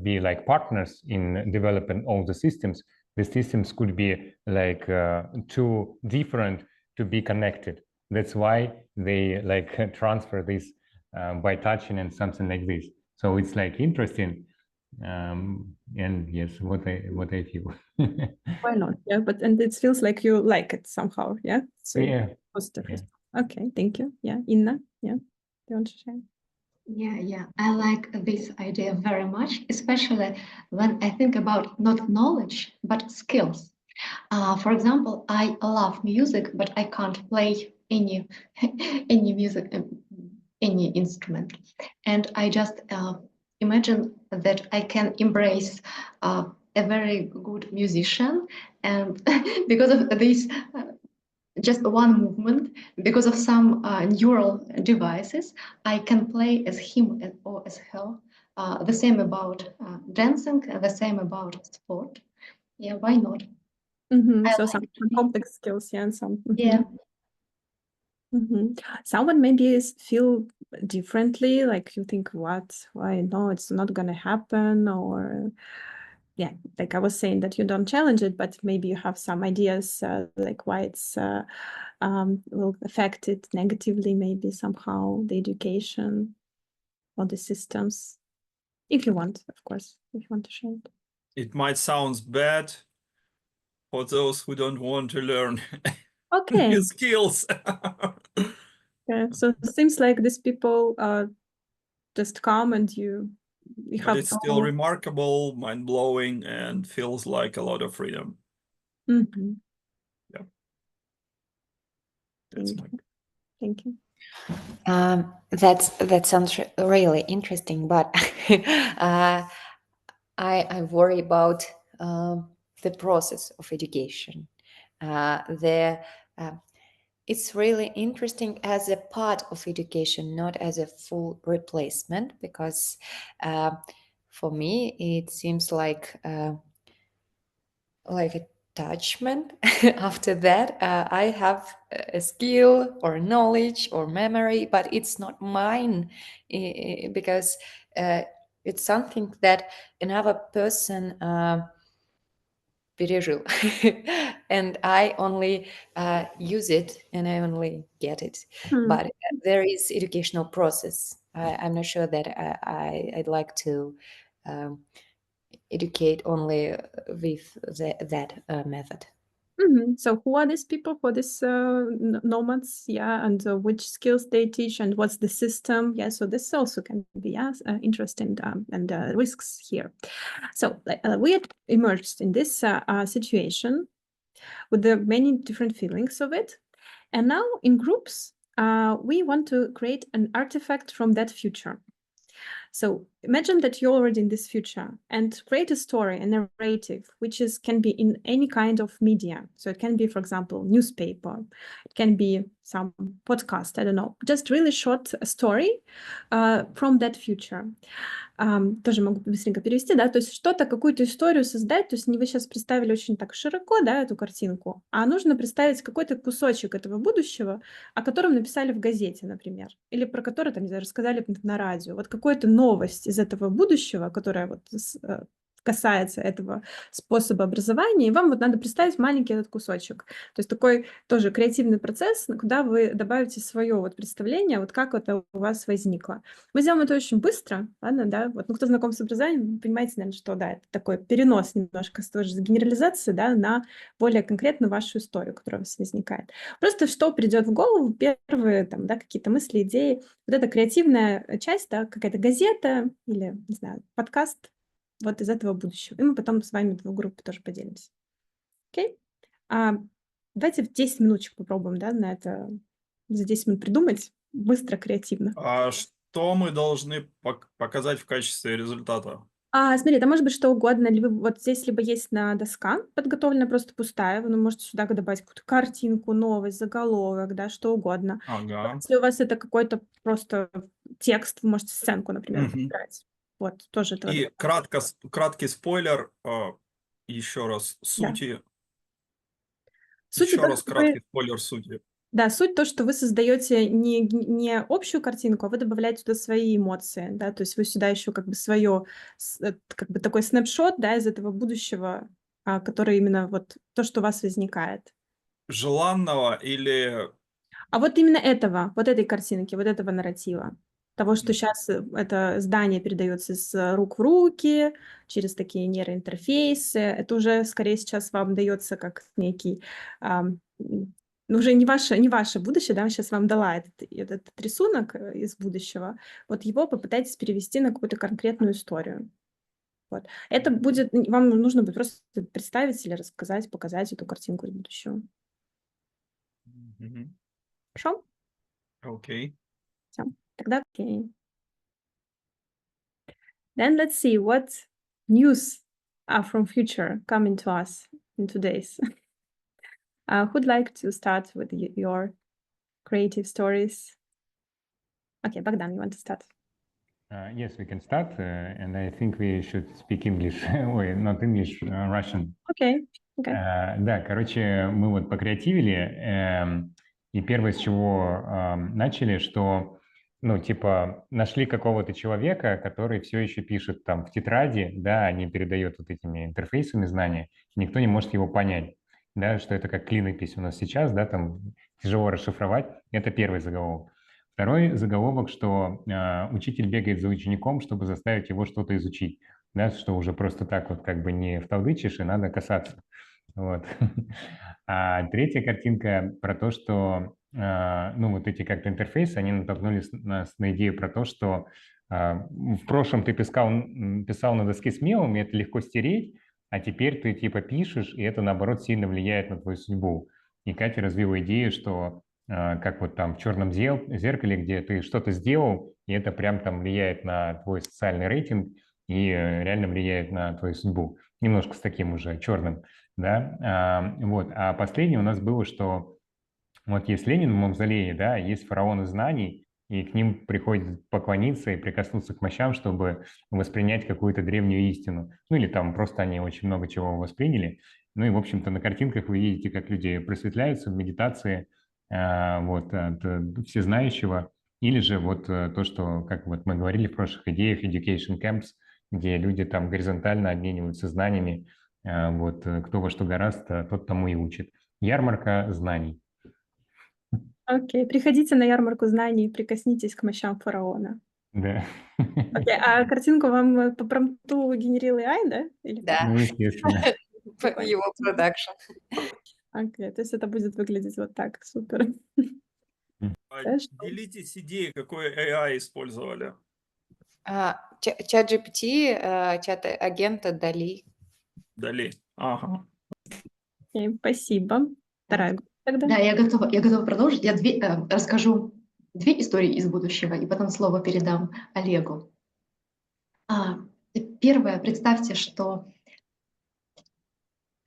be like partners in developing all the systems could be like too different to be connected. That's why they like transfer this by touching and something like this. So it's like interesting. And yes, what I feel. Why not? Yeah, and it feels like you like it somehow. Yeah. So yeah. positive. Yeah. Okay, thank you. Yeah, Inna. Yeah, do you want to share? Yeah, I like this idea very much, especially when I think about not knowledge, but skills. For example, I love music, but I can't play any any music, any instrument. And I just imagine that I can embrace a very good musician, and because of this, just one movement, because of some neural devices, I can play as him or as her. The same about dancing, the same about sport. Yeah, why not? I So like some to be. complex skills, yeah, and some. Yeah. Someone maybe feel differently, like you think, what? Why? No, it's not gonna happen, or yeah, like I was saying that you don't challenge it, but maybe you have some ideas, like why it's will affect it negatively, maybe somehow the education or the systems. If you want, of course, if you want to share it. It might sound bad for those who don't want to learn Okay. new skills. Yeah, so it seems like these people just come and you But have it's still remarkable, mind-blowing, and feels like a lot of freedom. Yeah. That's Thank you. That sounds really interesting, but I worry about the process of education. It's really interesting as a part of education, not as a full replacement, because for me it seems like attachment. After that, I have a skill or knowledge or memory, but it's not mine because it's something that another person пережил. And I only use it and I only get it. But there is educational process. I'm not sure that I'd like to educate only with that method. So who are these people for this nomads? Yeah, and which skills they teach and what's the system? Yeah, so this also can be interesting and risks here. So we emerged in this situation with the many different feelings of it. And now in groups, we want to create an artifact from that future. So imagine that you're already in this future and create a story, a narrative, which can be in any kind of media. So it can be, for example, newspaper, it can be some podcast, I don't know, just really short story from that future. Тоже могу быстренько перевести, да, то есть что-то, какую-то историю создать, то есть не вы сейчас представили очень так широко, да, эту картинку, а нужно представить какой-то кусочек этого будущего, о котором написали в газете, например, или про который, там, не знаю, рассказали на радио. Вот какую-то новость из этого будущего, которая вот касается этого способа образования, и вам вот надо представить маленький этот кусочек. То есть такой тоже креативный процесс, куда вы добавите свое вот представление, вот как это у вас возникло. Мы сделаем это очень быстро, ладно, да, вот, ну, кто знаком с образованием, вы понимаете, наверное, что, да, это такой перенос немножко с той же генерализации, да, на более конкретно вашу историю, которая у вас возникает. Просто что придет в голову, первые, там, да, какие-то мысли, идеи, вот эта креативная часть, да, какая-то газета или, не знаю, подкаст, вот из этого будущего. И мы потом с вами в группе тоже поделимся. Окей? Давайте в 10 минуточек попробуем, да, на это за 10 минут придумать быстро, креативно. А что мы должны показать в качестве результата? Смотри, это может быть что угодно. Вот здесь либо есть доска подготовленная, просто пустая, вы можете сюда добавить какую-то картинку, новость, заголовок, да, что угодно. Ага. Если у вас это какой-то просто текст, вы можете сценку, например, подбирать. Вот, тоже это. И краткий спойлер, еще раз, сути. Еще раз краткий спойлер сути. Да, суть то, что вы создаете не общую картинку, а вы добавляете туда свои эмоции, да, то есть вы сюда еще как бы свое, как бы такой снапшот, да, из этого будущего, который именно вот то, что у вас возникает. Желанного или... А вот именно этого, вот этой картинки, вот этого нарратива. Того, что сейчас это здание передается с рук в руки, через такие нейроинтерфейсы. Это уже скорее сейчас вам дается как некий Ну, уже не ваше будущее, да, сейчас вам дала этот рисунок из будущего, вот его попытайтесь перевести на какую-то конкретную историю. Вот. Это будет, вам нужно будет просто представить или рассказать, показать эту картинку из будущего. Хорошо? Окей. Всё, тогда окей. Then let's see what news from future coming to us in today's. Who'd like to start with your creative stories? Okay, Bogdan, you want to start? Yes, we can start, and I think we should speak English. Ой, not English, Russian. Okay. Да, короче, мы вот покреативили, и первое, с чего начали, что, ну, типа, нашли какого-то человека, который все еще пишет там в тетради, да, не передает вот этими интерфейсами знания, никто не может его понять, да, что это как клинопись у нас сейчас, да, там тяжело расшифровать, это первый заголовок. Второй заголовок, что учитель бегает за учеником, чтобы заставить его что-то изучить, да, что уже просто так вот как бы не вталдычишь, и надо касаться. Вот. А третья картинка про то, что, ну, вот эти как-то интерфейсы, они натолкнули нас на идею про то, что в прошлом ты писал на доске с мелом, и это легко стереть, а теперь ты типа пишешь, и это, наоборот, сильно влияет на твою судьбу. И Катя развила идею, что как вот там в черном зеркале, где ты что-то сделал, и это прям там влияет на твой социальный рейтинг и реально влияет на твою судьбу. Немножко с таким уже черным, да. Вот. А последнее у нас было, что вот есть Ленин в мавзолее, да, есть фараоны знаний, и к ним приходится поклониться и прикоснуться к мощам, чтобы воспринять какую-то древнюю истину. Ну или там просто они очень много чего восприняли. Ну и, в общем-то, на картинках вы видите, как люди просветляются в медитации, вот, от всезнающего. Или же вот то, что, как вот мы говорили в прошлых идеях, education camps, где люди там горизонтально обмениваются знаниями, вот, кто во что гораст, тот тому и учит. Ярмарка знаний. Окей, приходите на ярмарку знаний, прикоснитесь к мощам фараона. Да. Окей, а картинку вам по промпту генерил AI, да? Или как? Да, Ну, естественно. его продакшн. Окей, то есть это будет выглядеть вот так. Супер. Хорошо. Делитесь идеей, какой AI использовали. Чат GPT, чат-агента Дали. Дали. Ага. Окей, спасибо. Вторая группа тогда. Да, я готова продолжить. Я расскажу две истории из будущего, и потом слово передам Олегу. Первое, представьте, что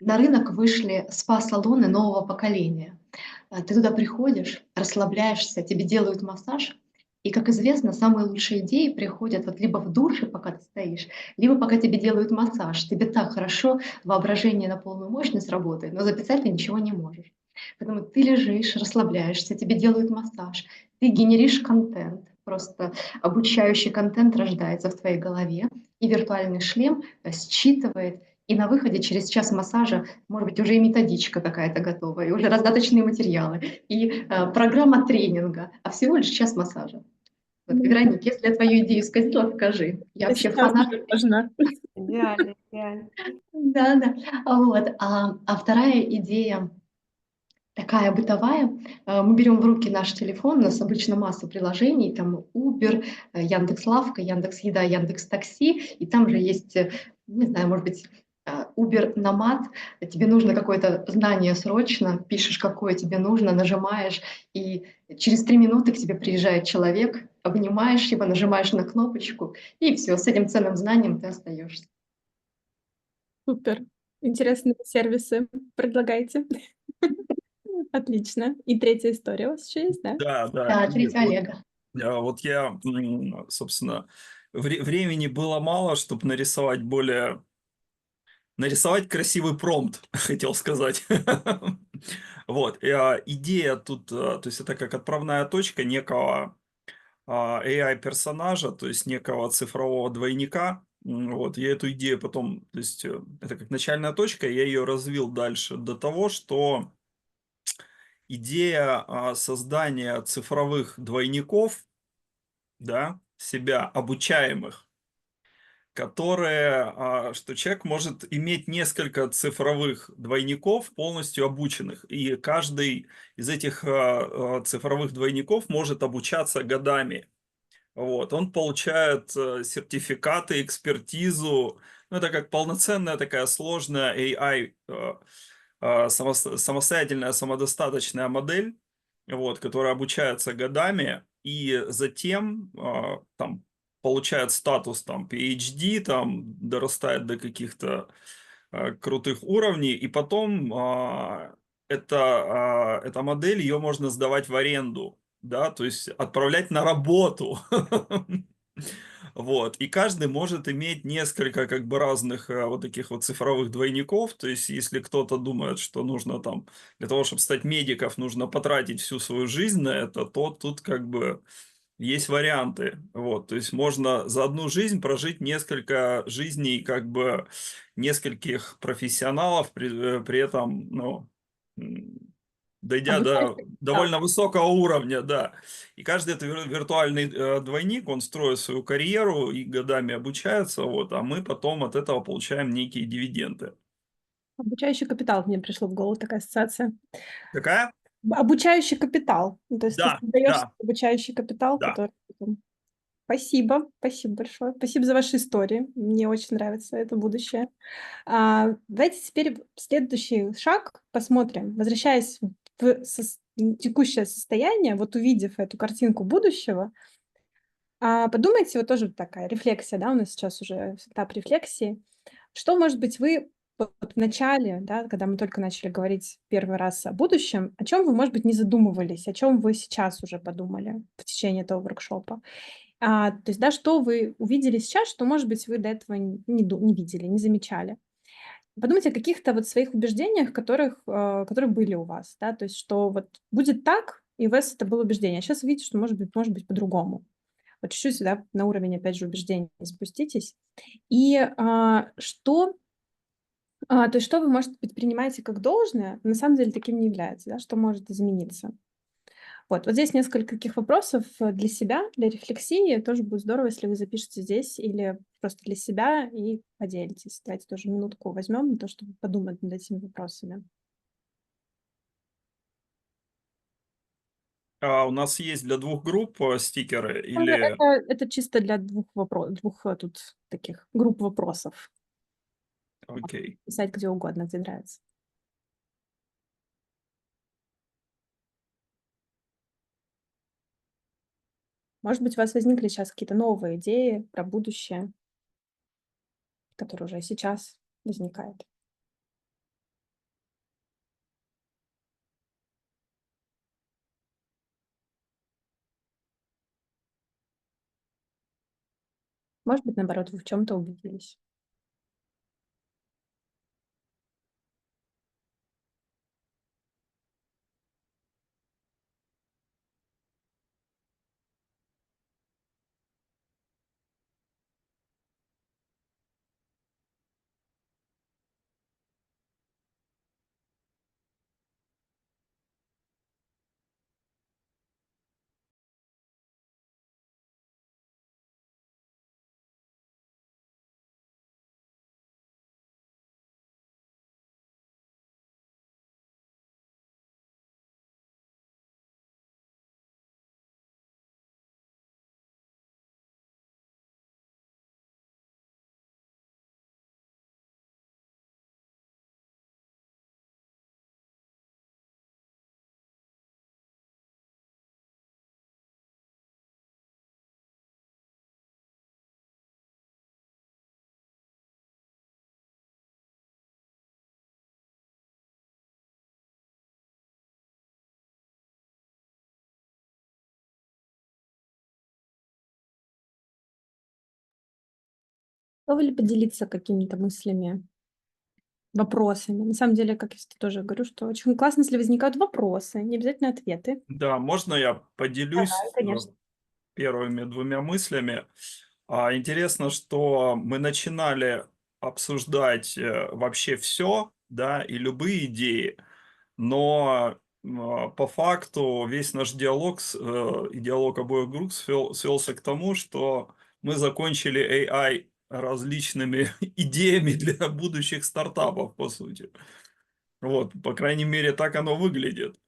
на рынок вышли спа-салоны нового поколения. Ты туда приходишь, расслабляешься, тебе делают массаж, и, как известно, самые лучшие идеи приходят вот либо в душе, пока ты стоишь, либо пока тебе делают массаж. Тебе так хорошо, воображение на полную мощность работает, но записать ты ничего не можешь. Поэтому ты лежишь, расслабляешься, тебе делают массаж, ты генеришь контент, просто обучающий контент рождается в твоей голове, и виртуальный шлем считывает, и на выходе через час массажа, может быть, уже и методичка какая-то готова, и уже раздаточные материалы, и программа тренинга, а всего лишь час массажа. Вот, Вероника, если я твою идею сказала, покажи. Я вообще Сейчас фанат. уже можно. Идеально, идеально. Да. Вот. А вторая идея такая бытовая. Мы берем в руки наш телефон, у нас обычно масса приложений, там Uber, Яндекс.Лавка, Яндекс.Еда, Яндекс.Такси, и там же есть, не знаю, может быть, Uber Nomad, тебе нужно какое-то знание срочно, пишешь, какое тебе нужно, нажимаешь, и через 3 минуты к тебе приезжает человек, обнимаешь его, нажимаешь на кнопочку, и все, с этим ценным знанием ты остаешься. Супер. Интересные сервисы предлагайте. Отлично. И третья история у вас еще есть, да? Да. Да, третья Олега. Вот я, собственно, времени было мало, чтобы нарисовать красивый промпт, хотел сказать. Вот. Идея тут, то есть это как отправная точка некого AI-персонажа, то есть некого цифрового двойника. Вот. Я эту идею потом, то есть это как начальная точка, я ее развил дальше до того, что идея создания цифровых двойников, да, себя обучаемых, что человек может иметь несколько цифровых двойников, полностью обученных, и каждый из этих цифровых двойников может обучаться годами. Вот, он получает сертификаты, экспертизу. Ну, это как полноценная такая сложная AI, самостоятельная, самодостаточная модель, вот, которая обучается годами, и затем там получает статус там PhD, там дорастает до каких-то крутых уровней, и потом эта модель, ее можно сдавать в аренду, да, то есть отправлять на работу. Вот, и каждый может иметь несколько как бы разных вот таких вот цифровых двойников, то есть если кто-то думает, что нужно там, для того, чтобы стать медиком, нужно потратить всю свою жизнь на это, то тут как бы есть варианты, вот, то есть можно за одну жизнь прожить несколько жизней как бы нескольких профессионалов, при этом, ну, дойдя до довольно высокого уровня, да. И каждый это виртуальный двойник, он строит свою карьеру и годами обучается, вот, а мы потом от этого получаем некие дивиденды. Обучающий капитал, мне пришло в голову такая ассоциация. Какая? Обучающий капитал. Ну, то есть ты Да, создаешь да, обучающий капитал, да. который потом... Спасибо, спасибо большое. Спасибо за ваши истории. Мне очень нравится это будущее. Давайте теперь следующий шаг посмотрим. Возвращаясь в текущее состояние, вот увидев эту картинку будущего, подумайте, вот тоже такая рефлексия, да, у нас сейчас уже этап рефлексии. Что, может быть, вы вот в начале, да, когда мы только начали говорить первый раз о будущем, о чем вы, может быть, не задумывались, о чем вы сейчас уже подумали в течение этого воркшопа? То есть, да, что вы увидели сейчас, что, может быть, вы до этого не видели, не замечали. Подумайте о каких-то вот своих убеждениях, которые были у вас, да, то есть, что вот будет так, и у вас это было убеждение. А сейчас видите, что может быть по-другому. Вот чуть-чуть, да, на уровень, опять же, убеждений спуститесь. И то есть, что вы, может быть, принимаете как должное, на самом деле таким не является, да, что может измениться. Вот здесь несколько таких вопросов для себя, для рефлексии. Тоже будет здорово, если вы запишете здесь или просто для себя и поделитесь. Давайте тоже минутку возьмем на то, чтобы подумать над этими вопросами. У нас есть для двух групп стикеры или... Это чисто для двух тут таких групп вопросов. Окей. Писать где угодно, где нравится. Может быть, у вас возникли сейчас какие-то новые идеи про будущее, которые уже сейчас возникают. Может быть, наоборот, вы в чем-то убедились. Готовы ли поделиться какими-то мыслями, вопросами? На самом деле, как я всегда тоже говорю, что очень классно, если возникают вопросы, не обязательно ответы. Да, можно я Давай, поделюсь конечно. первыми двумя мыслями? Интересно, что мы начинали обсуждать вообще все, да, и любые идеи, но по факту весь наш диалог, и диалог обоих групп свелся к тому, что мы закончили AI различными идеями для будущих стартапов, по сути. Вот, по крайней мере, так оно выглядит.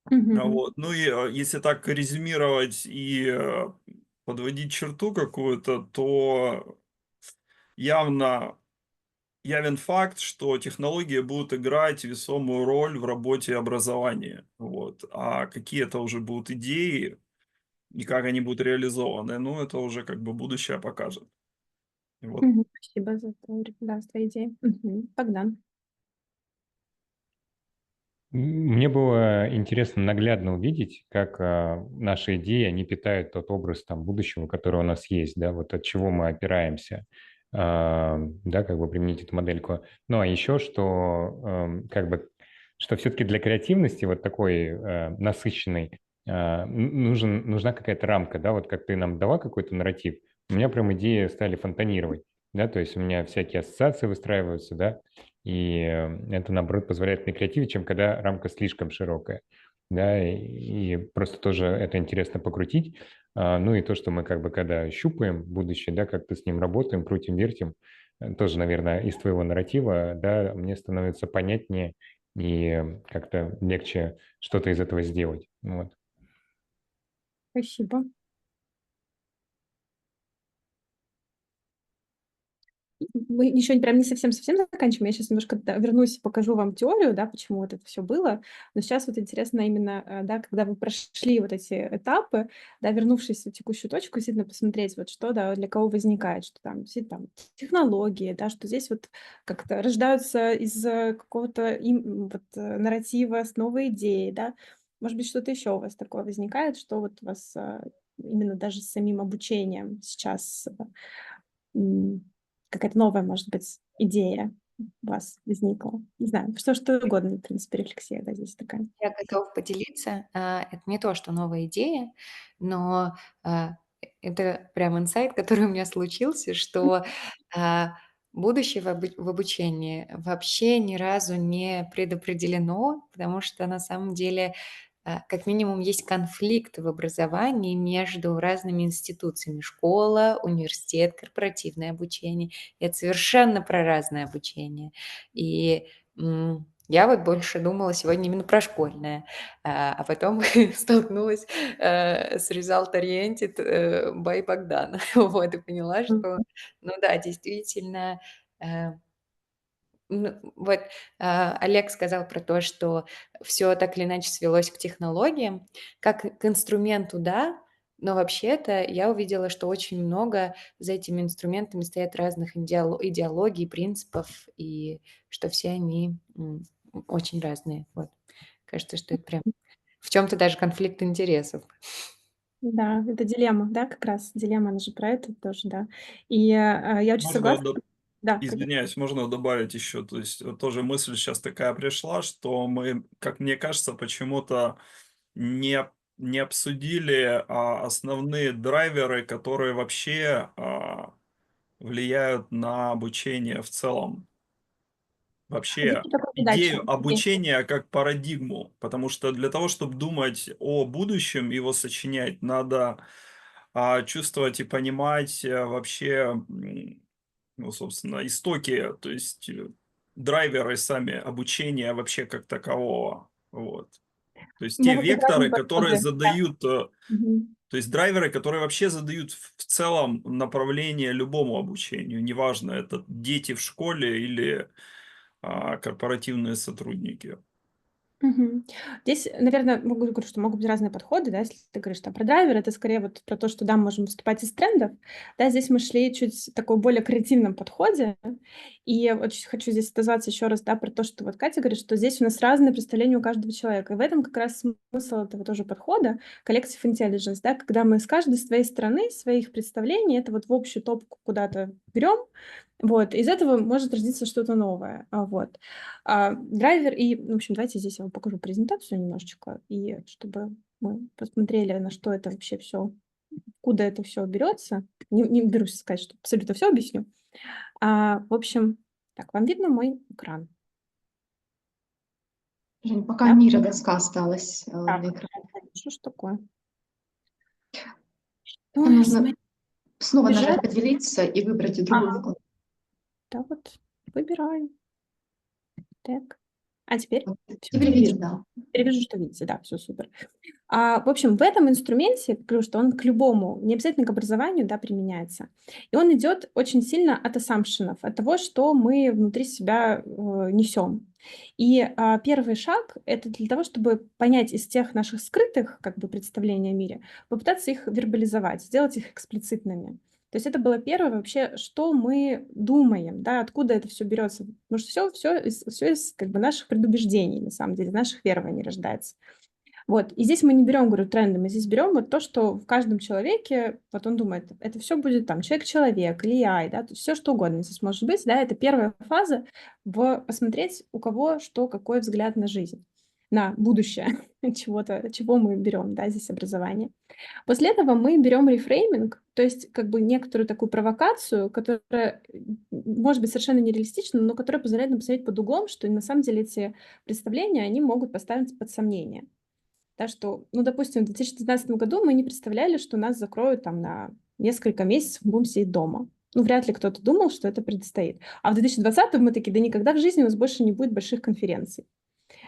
Вот. Ну и если так резюмировать и подводить черту какую-то, то явен факт, что технологии будут играть весомую роль в работе образования. Вот. А какие это уже будут идеи и как они будут реализованы, ну, это уже как бы будущее покажет. Вот. Спасибо за твои идеи. Богдан. Мне было интересно наглядно увидеть, как наши идеи, они питают тот образ там будущего, который у нас есть, да, вот от чего мы опираемся, да, как бы применить эту модельку. Ну, а еще, что как бы, что все-таки для креативности вот такой насыщенной нужна какая-то рамка, да, вот как ты нам дала какой-то нарратив, у меня прям идеи стали фонтанировать, да, то есть у меня всякие ассоциации выстраиваются, да, и это, наоборот, позволяет мне креативить, чем когда рамка слишком широкая. Да, и просто тоже это интересно покрутить. Ну и то, что мы как бы когда щупаем будущее, да, как-то с ним работаем, крутим, вертим, тоже, наверное, из твоего нарратива, да, мне становится понятнее и как-то легче что-то из этого сделать. Вот. Спасибо. Мы еще прям не совсем заканчиваем. Я сейчас немножко вернусь и покажу вам теорию, да, почему вот это все было. Но сейчас вот интересно именно, да, когда вы прошли вот эти этапы, да, вернувшись в текущую точку, действительно посмотреть, вот что, да, для кого возникает, что там, там технологии, да, что здесь вот как-то рождаются из какого-то нарратива с новой идеей, да. Может быть, что-то еще у вас такое возникает, что вот у вас именно даже с самим обучением сейчас какая-то новая, может быть, идея у вас возникла. Не знаю, что угодно, в принципе, рефлексия, да, здесь такая. Я готова поделиться. Это не то, что новая идея, но это прям инсайт, который у меня случился, что будущее в обучении вообще ни разу не предопределено, потому что на самом деле как минимум есть конфликт в образовании между разными институциями. Школа, университет, корпоративное обучение. И это совершенно про разное обучение. И я вот больше думала сегодня именно про школьное, а потом столкнулась с result-oriented by Богдана. Вот, и поняла, что, ну да, действительно, вот Олег сказал про то, что все так или иначе свелось к технологиям, как к инструменту, да, но вообще-то я увидела, что очень много за этими инструментами стоят разных идеологий, принципов, и что все они очень разные. Вот. Кажется, что это прям в чем-то даже конфликт интересов. Да, это дилемма, да, как раз дилемма, она же про это тоже, да. И я очень согласна. Да, извиняюсь, можно добавить еще, то есть тоже мысль сейчас такая пришла, что мы, как мне кажется, почему-то не обсудили основные драйверы, которые вообще влияют на обучение в целом. Вообще идею обучения как парадигму, потому что для того, чтобы думать о будущем, его сочинять, надо чувствовать и понимать вообще, ну, собственно, истоки, то есть драйверы сами обучения вообще как такового. Вот. То есть те векторы, которые задают, то есть драйверы, которые вообще задают в целом направление любому обучению, неважно, это дети в школе или корпоративные сотрудники. Здесь, наверное, говорю, что могут быть разные подходы, да, если ты говоришь там про драйвер, это скорее вот про то, что, да, мы можем выступать из трендов, да, здесь мы шли чуть в таком более креативном подходе, и я очень хочу здесь отозваться еще раз, да, про то, что вот Катя говорит, что здесь у нас разные представления у каждого человека, и в этом как раз смысл этого тоже подхода, collective intelligence, да, когда мы с каждой своей стороны, своих представлений, это вот в общую топку куда-то берем, вот, из этого может родиться что-то новое, вот. Драйвер и, в общем, давайте здесь я вам покажу презентацию немножечко, и чтобы мы посмотрели, на что это вообще все, куда это все берется. Не берусь сказать, что абсолютно все объясню. В общем, так, вам видно мой экран? Жень, пока Мира доска осталась на Так, экране. что ж такое? Нужно Снова Бежать? нажать «Поделиться» и выбрать другой Ага. вклад. Да, вот выбираю. Так. А теперь? Теперь видим, да. Теперь вижу, что видите, да, все супер. В общем, в этом инструменте, говорю, что он к любому, не обязательно к образованию, да, применяется. И он идет очень сильно от ассампшенов, от того, что мы внутри себя несем. И первый шаг — это для того, чтобы понять из тех наших скрытых как бы представлений о мире, попытаться их вербализовать, сделать их эксплицитными. То есть это было первое вообще, что мы думаем, да, откуда это все берется. Потому что все из как бы наших предубеждений, на самом деле, наших верований рождается. Вот. И здесь мы не берем, говорю, тренды, мы здесь берем вот то, что в каждом человеке, вот он думает, это все будет там человек-человек или AI, да, то есть все что угодно здесь может быть, да, это первая фаза в посмотреть, у кого что, какой взгляд на жизнь, на будущее чего-то, чего мы берем, да, здесь образование. После этого мы берем рефрейминг, то есть как бы некоторую такую провокацию, которая может быть совершенно нереалистична, но которая позволяет нам посмотреть под углом, что на самом деле эти представления, они могут поставить под сомнение. Да, что, ну, допустим, в 2019 году мы не представляли, что нас закроют там на несколько месяцев, мы будем сидеть дома. Ну, вряд ли кто-то думал, что это предстоит. А в 2020 мы такие, да никогда в жизни у нас больше не будет больших конференций.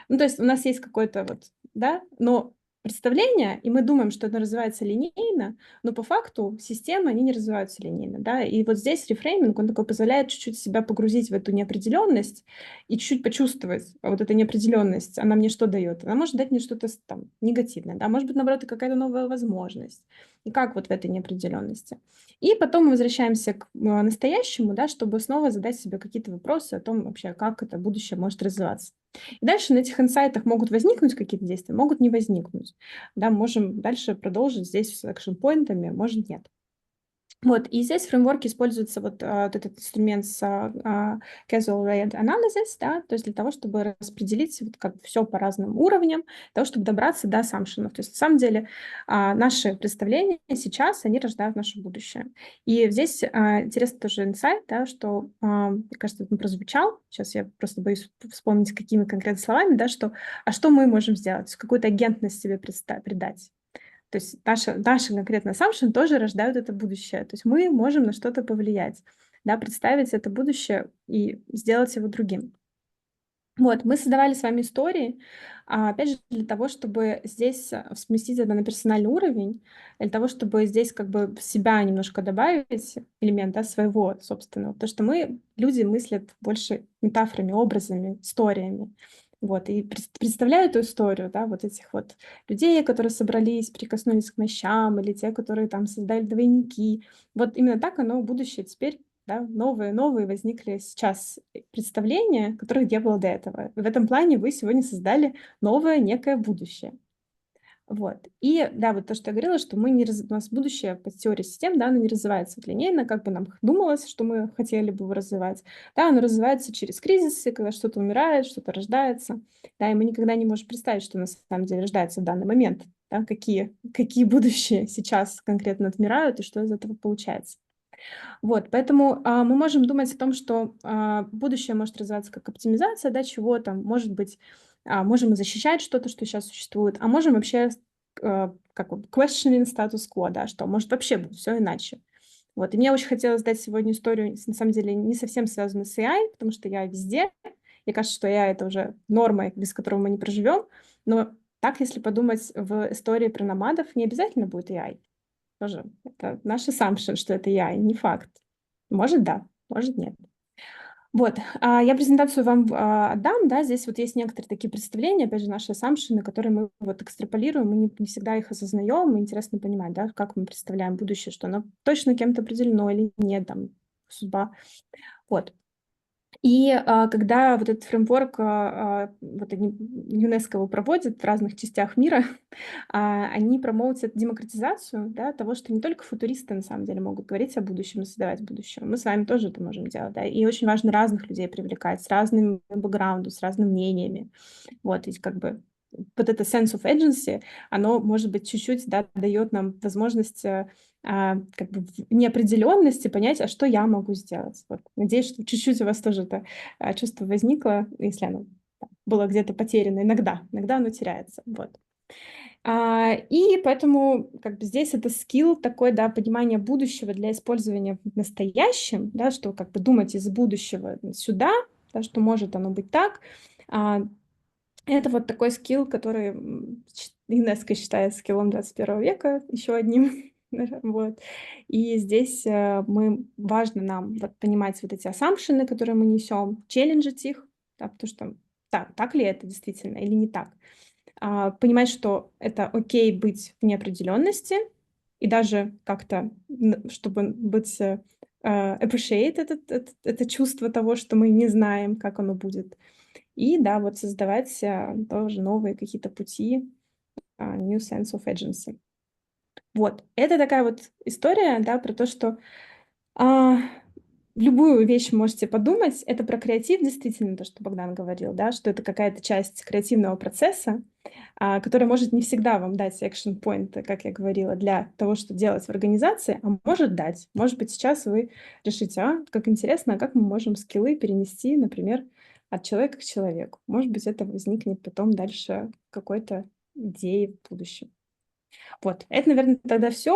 Ну, то есть у нас есть какой-то вот, да, но представление, и мы думаем, что это развивается линейно, но по факту системы, они не развиваются линейно, да, и вот здесь рефрейминг, он такой позволяет чуть-чуть себя погрузить в эту неопределенность и чуть-чуть почувствовать, а вот эта неопределенность, она мне что дает? Она может дать мне что-то там негативное, да, может быть, наоборот, и какая-то новая возможность. И как вот в этой неопределенности? И потом мы возвращаемся к настоящему, да, чтобы снова задать себе какие-то вопросы о том вообще, как это будущее может развиваться. И дальше на этих инсайтах могут возникнуть какие-то действия, могут не возникнуть. Да, можем дальше продолжить здесь с экшн-поинтами, может нет. Вот, и здесь в фреймворке используется вот этот инструмент с Causal Layered Analysis, да, то есть для того, чтобы распределить вот как все по разным уровням, для того, чтобы добраться до assumption. То есть на самом деле наши представления сейчас, они рождают наше будущее. И здесь интересный тоже инсайт, да, что, мне кажется, он прозвучал, сейчас я просто боюсь вспомнить, какими конкретно словами, да, что, а что мы можем сделать, то есть какую-то агентность себе придать. То есть наши конкретно assumption тоже рождают это будущее. То есть мы можем на что-то повлиять, да, представить это будущее и сделать его другим. Вот, мы создавали с вами истории, опять же, для того, чтобы здесь сместить это на персональный уровень, для того, чтобы здесь как бы в себя немножко добавить элемент, да, своего собственного. Потому что мы, люди, мыслят больше метафорами, образами, историями. Вот, и представляю эту историю, да, вот этих вот людей, которые собрались, прикоснулись к мощам, или те, которые там создали двойники. Вот именно так оно будущее теперь, да, новые возникли сейчас представления, которых не было до этого. В этом плане вы сегодня создали новое некое будущее. Вот. И да, вот то, что я говорила, что у нас будущее по теории систем, да, оно не развивается вот линейно, как бы нам думалось, что мы хотели бы его развивать. Да, оно развивается через кризисы, когда что-то умирает, что-то рождается. Да, и мы никогда не можем представить, что на самом деле рождается в данный момент, да, какие будущие сейчас конкретно отмирают и что из этого получается. Вот, поэтому мы можем думать о том, что будущее может развиваться как оптимизация, да, чего-то, может быть, можем и защищать что-то, что сейчас существует, а можем вообще как questioning статус-кво, да, что может вообще будет все иначе. Вот, и мне очень хотелось дать сегодня историю, на самом деле, не совсем связанную с AI, потому что я везде. Мне кажется, что AI — это уже норма, без которого мы не проживем. Но так, если подумать в истории про номадов, не обязательно будет AI. Тоже это наш assumption, что это я, не факт. Может, да, может, нет. Вот, я презентацию вам отдам, да, здесь вот есть некоторые такие представления, опять же, наши assumption, которые мы вот экстраполируем, мы не всегда их осознаем, и интересно понимать, да, как мы представляем будущее, что оно точно кем-то определено или нет, там, судьба. Вот. И когда вот этот фреймворк, вот они, ЮНЕСКО его проводит в разных частях мира, они промоутят демократизацию, да, того, что не только футуристы на самом деле могут говорить о будущем и создавать будущее. Мы с вами тоже это можем делать, да, и очень важно разных людей привлекать с разным бэкграундом, с разными мнениями. Вот, и как бы вот это sense of agency, оно, может быть, чуть-чуть, да, дает нам возможность как бы в неопределенности понять, а что я могу сделать. Вот. Надеюсь, что чуть-чуть у вас тоже это чувство возникло, если оно было где-то потеряно. Иногда оно теряется. Вот. И поэтому как бы здесь это скилл такой, да, понимание будущего для использования в настоящем, да, что как бы думать из будущего сюда, да, что может оно быть так. Это вот такой скилл, который ЮНЕСКО считает скиллом 21 века, еще одним. Вот. И здесь важно нам вот понимать вот эти ассампшены, которые мы несем, челленджить их, да, потому что так ли это действительно или не так. Понимать, что это окей быть в неопределенности, и даже как-то, чтобы быть appreciate это чувство того, что мы не знаем, как оно будет. И да, вот создавать тоже новые какие-то пути, new sense of agency. Вот, это такая вот история, да, про то, что любую вещь можете подумать. Это про креатив, действительно, то, что Богдан говорил, да, что это какая-то часть креативного процесса, которая может не всегда вам дать action point, как я говорила, для того, что делать в организации, а может дать. Может быть, сейчас вы решите, как интересно, а как мы можем скиллы перенести, например, от человека к человеку. Может быть, это возникнет потом дальше какой-то идеи в будущем. Вот, это, наверное, тогда все.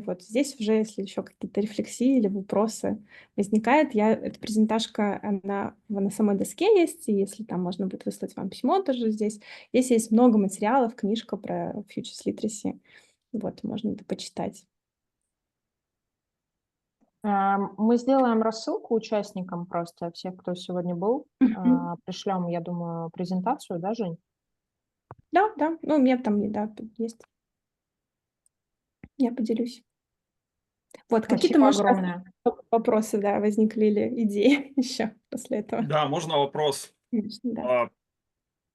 Вот здесь уже, если еще какие-то рефлексии или вопросы возникают, эта презентажка, она на самой доске есть, и если там можно будет выслать вам письмо тоже здесь. Здесь есть много материалов, книжка про Futures Literacy. Вот, можно это почитать. Мы сделаем рассылку участникам просто, всех, кто сегодня был. Пришлем, я думаю, презентацию, да, Жень? Да, ну, у меня там, да, есть. Я поделюсь. Вот, какие-то, может, огромное. вопросы, да, возникли или идеи еще после этого? Да, можно вопрос? Конечно, да.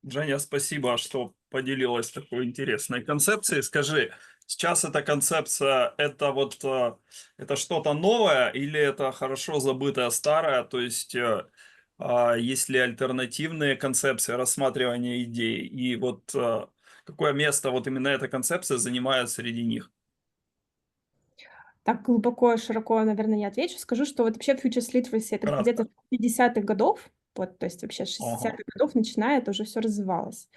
Женя, спасибо, что поделилась такой интересной концепцией. Скажи, сейчас эта концепция, это что-то новое или это хорошо забытое старое? То есть есть ли альтернативные концепции рассматривания идей? И вот какое место вот именно эта концепция занимает среди них? Так глубоко, широко, наверное, не отвечу. Скажу, что вот вообще Futures Literacy это где-то с 50-х годов, вот, то есть вообще с 60-х годов начиная это уже все развивалось.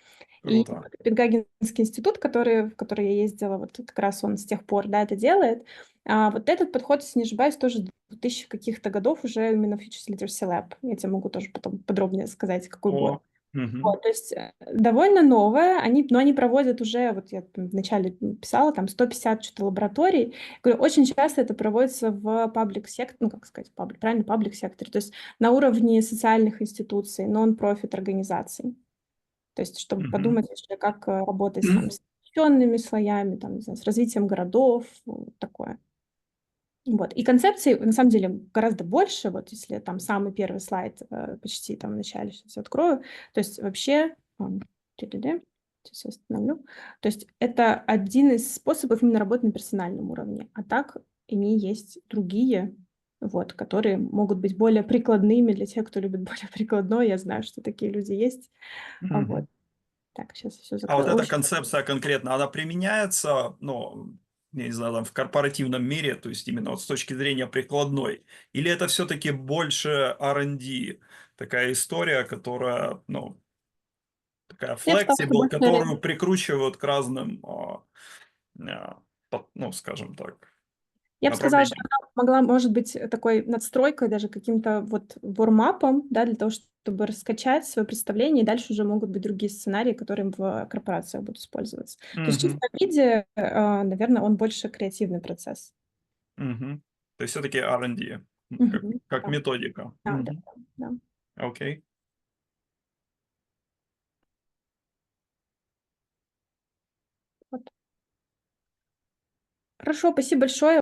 И Круто. Копенгагенский институт, в который я ездила, вот как раз он с тех пор, да, это делает. Вот этот подход, если не ошибаюсь, тоже 2000 каких-то годов уже именно Futures Literacy Lab. Я тебе могу тоже потом подробнее сказать, какой год. Вот, то есть довольно новое, но они проводят уже, вот я вначале писала, там 150 что-то лабораторий. Говорю, очень часто это проводится в паблик секторе, ну, как сказать, правильно, паблик секторе, то есть на уровне социальных институций, нон-профит организаций. То есть чтобы подумать еще, как работать там, с защищенными слоями, там, не знаю, с развитием городов, вот такое. Вот. И концепций, на самом деле, гораздо больше. Вот если там самый первый слайд, почти там в начале, сейчас открою. То есть вообще, сейчас я остановлю. То есть это один из способов именно работы на персональном уровне. А так ими есть другие, вот, которые могут быть более прикладными для тех, кто любит более прикладное. Я знаю, что такие люди есть. Вот. Так, сейчас все А вот закрою. эта концепция конкретно, она применяется, ну, я не знаю, там, в корпоративном мире, то есть именно вот с точки зрения прикладной, или это все-таки больше R&D, такая история, которая, ну, такая Я бы сказала, что flexible, больше которую прикручивают к разным, ну, скажем так, Я бы сказала, что направлениям. она могла, может быть, такой надстройкой, даже каким-то вот вормапом, да, для того, чтобы раскачать свое представление, и дальше уже могут быть другие сценарии, которые в корпорациях будут использоваться. То есть в чистом виде, наверное, он больше креативный процесс. То есть все-таки R&D, как Да, методика. да. Окей. Вот. Хорошо, спасибо большое.